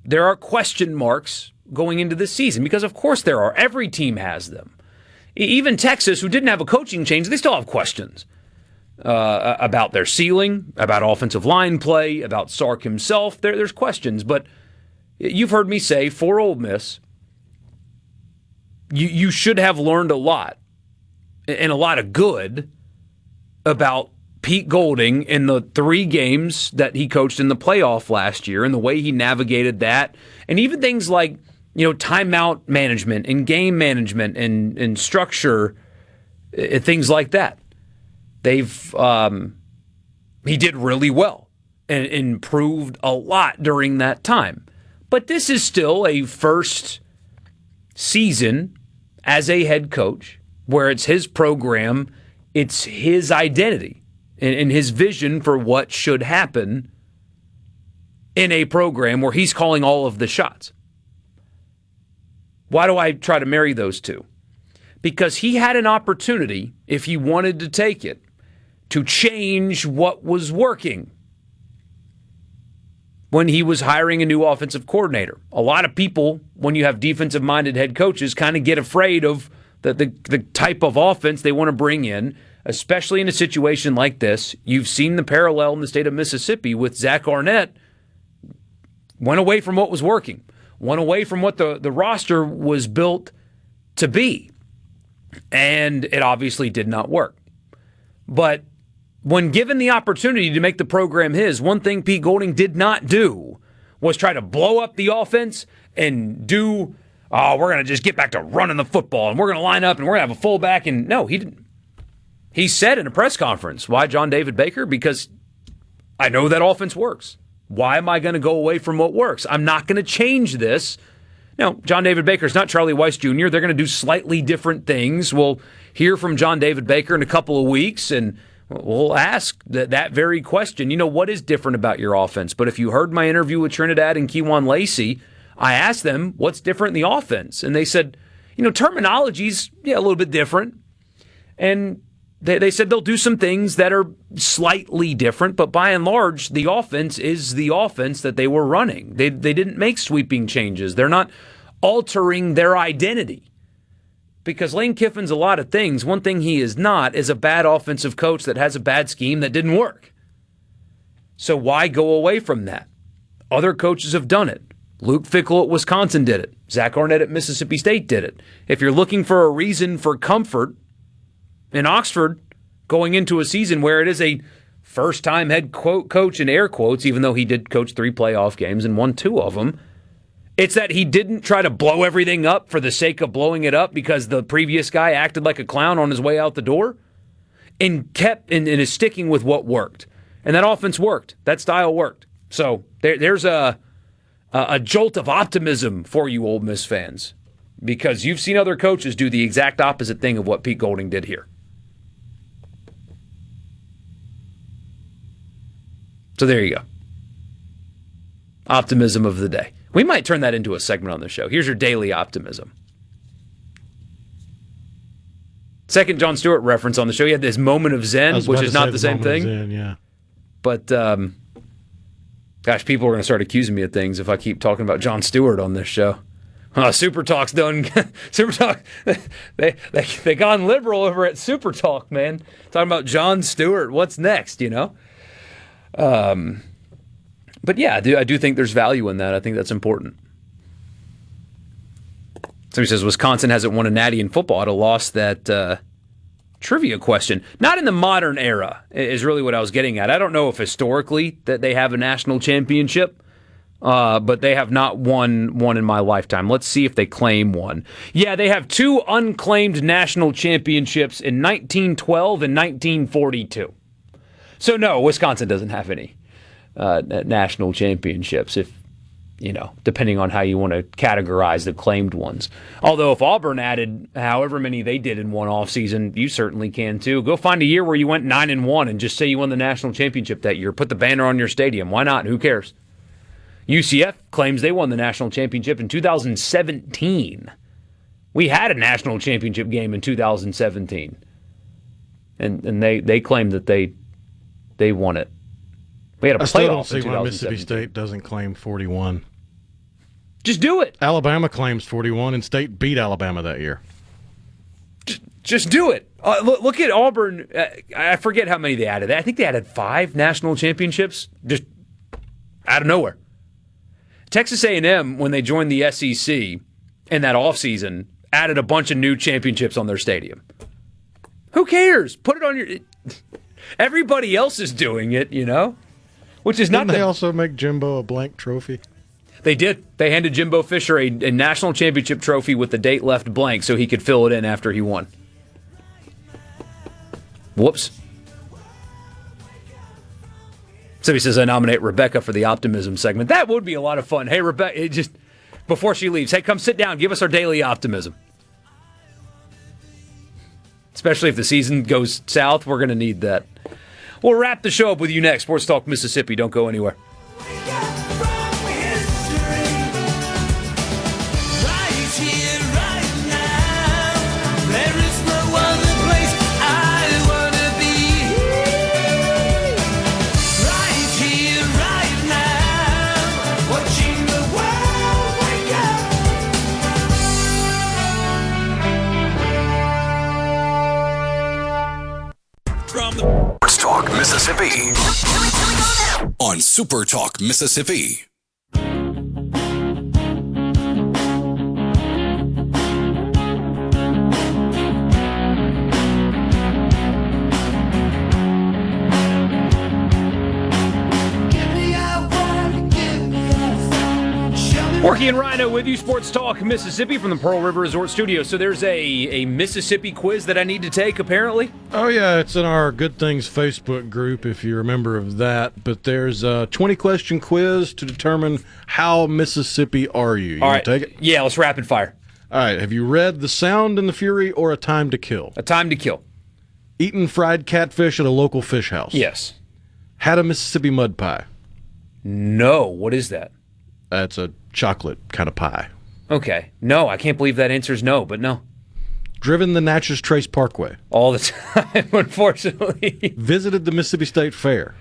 there are question marks going into this season, because of course there are. Every team has them. Even Texas, who didn't have a coaching change, they still have questions about their ceiling, about offensive line play, about Sark himself. There's questions, but you've heard me say for Ole Miss, you should have learned a lot, and a lot of good, about Pete Golding in the 3 games that he coached in the playoff last year and the way he navigated that, and even things like, timeout management and game management and structure, things like that. He did really well and improved a lot during that time. But this is still a first season as a head coach where it's his program, it's his identity and his vision for what should happen in a program where he's calling all of the shots. Why do I try to marry those two? Because he had an opportunity, if he wanted to take it, to change what was working when he was hiring a new offensive coordinator. A lot of people, when you have defensive-minded head coaches, kind of get afraid of the type of offense they want to bring in, especially in a situation like this. You've seen the parallel in the state of Mississippi with Zach Arnett. Went away from what was working. Went away from what the roster was built to be. And it obviously did not work. But when given the opportunity to make the program his, one thing Pete Golding did not do was try to blow up the offense and we're going to just get back to running the football and we're going to line up and we're going to have a fullback. And no, he didn't. He said in a press conference, why John David Baker? Because I know that offense works. Why am I going to go away from what works? I'm not going to change this. Now, John David Baker is not Charlie Weiss Jr. They're going to do slightly different things. We'll hear from John David Baker in a couple of weeks, and we'll ask that very question. What is different about your offense? But if you heard my interview with Trinidad and Kejuan Lacey, I asked them, what's different in the offense? And they said, terminology's a little bit different. And they said they'll do some things that are slightly different, but by and large, the offense is the offense that they were running. They didn't make sweeping changes. They're not altering their identity. Because Lane Kiffin's a lot of things. One thing he is not is a bad offensive coach that has a bad scheme that didn't work. So why go away from that? Other coaches have done it. Luke Fickell at Wisconsin did it. Zach Arnett at Mississippi State did it. If you're looking for a reason for comfort in Oxford going into a season where it is a first-time head coach in air quotes, even though he did coach 3 playoff games and won 2 of them, it's that he didn't try to blow everything up for the sake of blowing it up because the previous guy acted like a clown on his way out the door and kept and is sticking with what worked. And that offense worked. That style worked. So there's a jolt of optimism for you Ole Miss fans because you've seen other coaches do the exact opposite thing of what Pete Golding did here. So there you go. Optimism of the day. We might turn that into a segment on the show. Here's your daily optimism. Second Jon Stewart reference on the show. He had this moment of zen, which is not the same thing. Zen, yeah. But, gosh, people are going to start accusing me of things if I keep talking about Jon Stewart on this show. SuperTalk's done. SuperTalk, they gone liberal over at SuperTalk, man. Talking about Jon Stewart. What's next, But yeah, I do think there's value in that. I think that's important. Somebody says Wisconsin hasn't won a natty in football. I'd have lost that trivia question. Not in the modern era is really what I was getting at. I don't know if historically that they have a national championship, but they have not won one in my lifetime. Let's see if they claim one. Yeah, they have 2 unclaimed national championships in 1912 and 1942. So no, Wisconsin doesn't have any national championships, if depending on how you want to categorize the claimed ones. Although if Auburn added however many they did in one offseason, you certainly can too. Go find a year where you went 9-1 and just say you won the national championship that year. Put the banner on your stadium. Why not? Who cares? UCF claims they won the national championship in 2017. We had a national championship game in 2017. And they claim that they won it. We had a I still don't playoff see in why 2017. Mississippi State doesn't claim 41. Just do it. Alabama claims 41, and State beat Alabama that year. Just do it. Look at Auburn. I forget how many they added. I think they added 5 national championships just out of nowhere. Texas A&M, when they joined the SEC in that offseason, added a bunch of new championships on their stadium. Who cares? Put it on your... Everybody else is doing it, which is not... Didn't they also make Jimbo a blank trophy? They did. They handed Jimbo Fisher a national championship trophy with the date left blank so he could fill it in after he won. Whoops. Somebody says I nominate Rebecca for the optimism segment. That would be a lot of fun. Hey, Rebecca, just before she leaves, hey, come sit down. Give us our daily optimism. Especially if the season goes south, we're going to need that. We'll wrap the show up with you next. Sports Talk Mississippi. Don't go anywhere. Sports Talk Mississippi on Super Talk Mississippi. Porky and Rhino with you, Sports Talk Mississippi from the Pearl River Resort Studio. So there's a Mississippi quiz that I need to take, apparently? Oh, yeah, it's in our Good Things Facebook group, if you're a member of that. But there's a 20-question quiz to determine how Mississippi are you. You All want right. to take it? Yeah, let's rapid fire. All right, have you read The Sound and the Fury or A Time to Kill? A Time to Kill. Eaten fried catfish at a local fish house? Yes. Had a Mississippi mud pie? No. What is that? That's a chocolate kind of pie. Okay. No, I can't believe that answer is no, but no. Driven the Natchez Trace Parkway? All the time, unfortunately. Visited the Mississippi State Fair?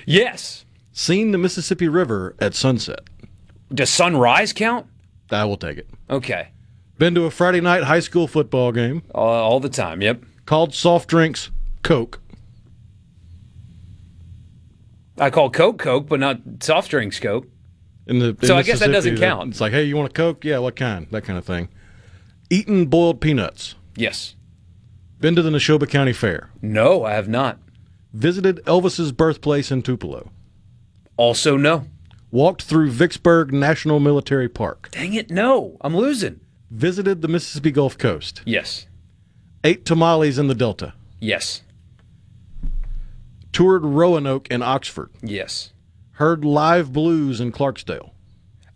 Yes. Seen the Mississippi River at sunset? Does sunrise count? I will take it. Okay. Been to a Friday night high school football game? All the time, yep. Called soft drinks Coke? I call Coke Coke, but not soft drinks Coke. So I guess that doesn't count. It's like, hey, you want a Coke? Yeah, what kind? That kind of thing. Eaten boiled peanuts? Yes. Been to the Neshoba County Fair? No, I have not. Visited Elvis's birthplace in Tupelo? Also no. Walked through Vicksburg National Military Park? Dang it, no. I'm losing. Visited the Mississippi Gulf Coast? Yes. Ate tamales in the Delta? Yes. Toured Roanoke and Oxford? Yes. Heard live blues in Clarksdale?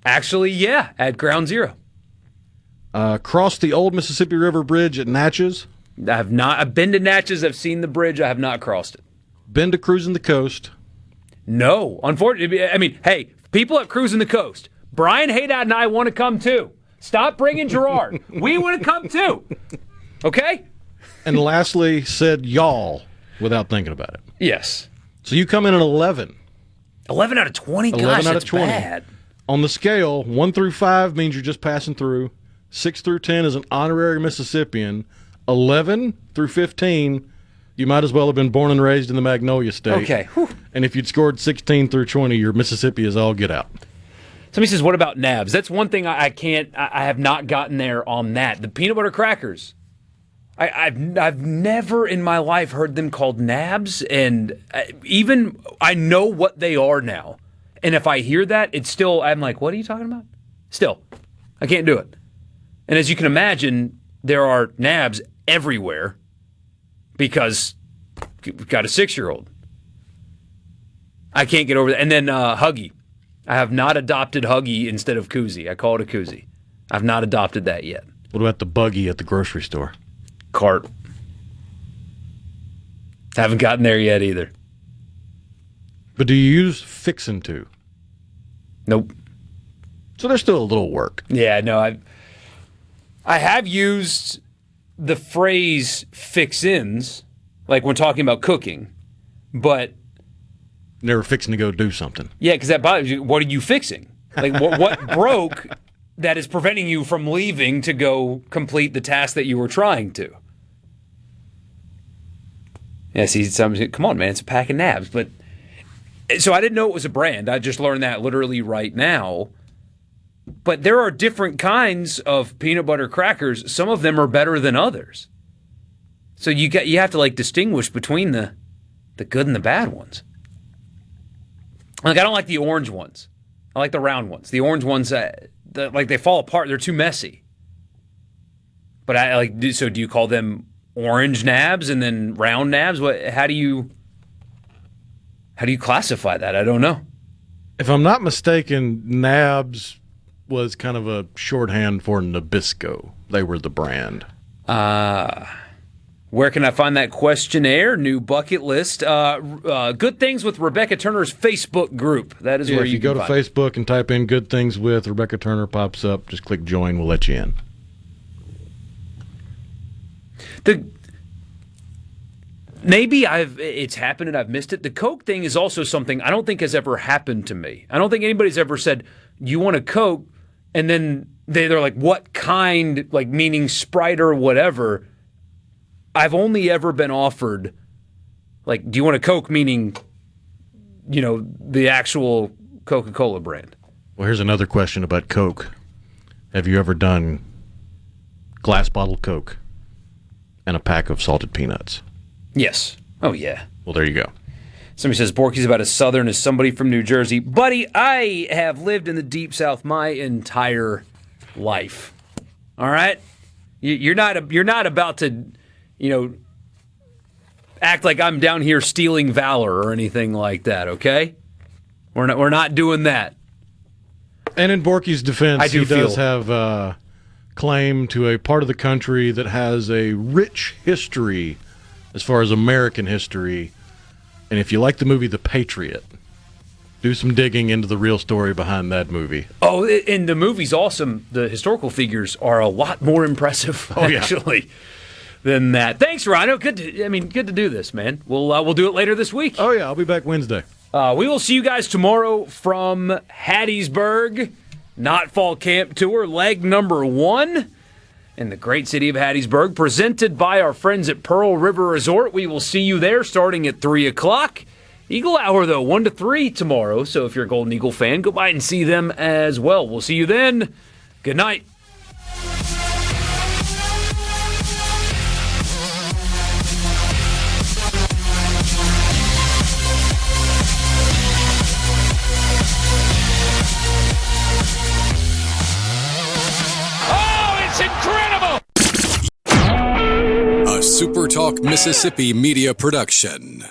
Actually, yeah, at Ground Zero. Crossed the old Mississippi River Bridge at Natchez? I have not. I've been to Natchez. I've seen the bridge. I have not crossed it. Been to Cruising the Coast? No. Unfortunately, I mean, hey, people at Cruising the Coast, Brian Haydad and I want to come too. Stop bringing Gerard. We want to come too. Okay? And lastly, said y'all without thinking about it. Yes. So you come in at 11. 11 out of 20? 11 Gosh, out that's of 20. bad. On the scale, 1 through 5 means you're just passing through. 6 through 10 is an honorary Mississippian. 11 through 15, you might as well have been born and raised in the Magnolia State. Okay. Whew. And if you'd scored 16 through 20, your Mississippi is all get out. Somebody says, what about nabs? That's one thing I have not gotten there on that. The peanut butter crackers. I've never in my life heard them called nabs, and even I know what they are now. And if I hear that, it's still, I'm like, what are you talking about? Still, I can't do it. And as you can imagine, there are nabs everywhere because we've got a 6-year-old. I can't get over that. And then Huggy. I have not adopted Huggy instead of Koozie. I call it a Koozie. I've not adopted that yet. What about the buggy at the grocery store? Cart. Haven't gotten there yet either. But do you use Fixin' To? Nope. So there's still a little work. Yeah, no, I have used the phrase fix-ins, like when talking about cooking, but never fixing to go do something. Yeah, because that bothers you. What are you fixing? Like, what broke that is preventing you from leaving to go complete the task that you were trying to? Yeah, see, come on, man, it's a pack of nabs. But so I didn't know it was a brand. I just learned that literally right now. But there are different kinds of peanut butter crackers. Some of them are better than others. So you have to like distinguish between the good and the bad ones. Like, I don't like the orange ones. I like the round ones. The orange ones, they fall apart. They're too messy. But I like. So do you call them orange nabs and then round nabs? How do you classify that? I don't know. If I'm not mistaken, nabs was kind of a shorthand for Nabisco. They were the brand. Where can I find that questionnaire? New bucket list. Good Things with Rebecca Turner's Facebook group. That is where you go to Facebook and type in Good Things with Rebecca Turner, pops up. Just click join. We'll let you in. Maybe it's happened and I've missed it. The Coke thing is also something I don't think has ever happened to me. I don't think anybody's ever said, you want a Coke? And then they're like, what kind? Like, meaning Sprite or whatever. I've only ever been offered, like, do you want a Coke? Meaning, the actual Coca-Cola brand. Well, here's another question about Coke. Have you ever done glass bottle Coke and a pack of salted peanuts? Yes. Oh, yeah. Well, there you go. Somebody says, Borky's about as southern as somebody from New Jersey. Buddy, I have lived in the Deep South my entire life. All right? You're not about to, act like I'm down here stealing valor or anything like that, okay? We're not doing that. And in Borky's defense, he does have claim to a part of the country that has a rich history as far as American history. And if you like the movie The Patriot, do some digging into the real story behind that movie. Oh, and the movie's awesome. The historical figures are a lot more impressive, actually, than that. Thanks, Rhino. Good to do this, man. We'll do it later this week. Oh, yeah. I'll be back Wednesday. We will see you guys tomorrow from Hattiesburg. Not Fall Camp Tour, leg number 1. In the great city of Hattiesburg, presented by our friends at Pearl River Resort. We will see you there starting at 3 o'clock. Eagle Hour, though, 1 to 3 tomorrow. So if you're a Golden Eagle fan, go by and see them as well. We'll see you then. Good night. SuperTalk Mississippi Media Production.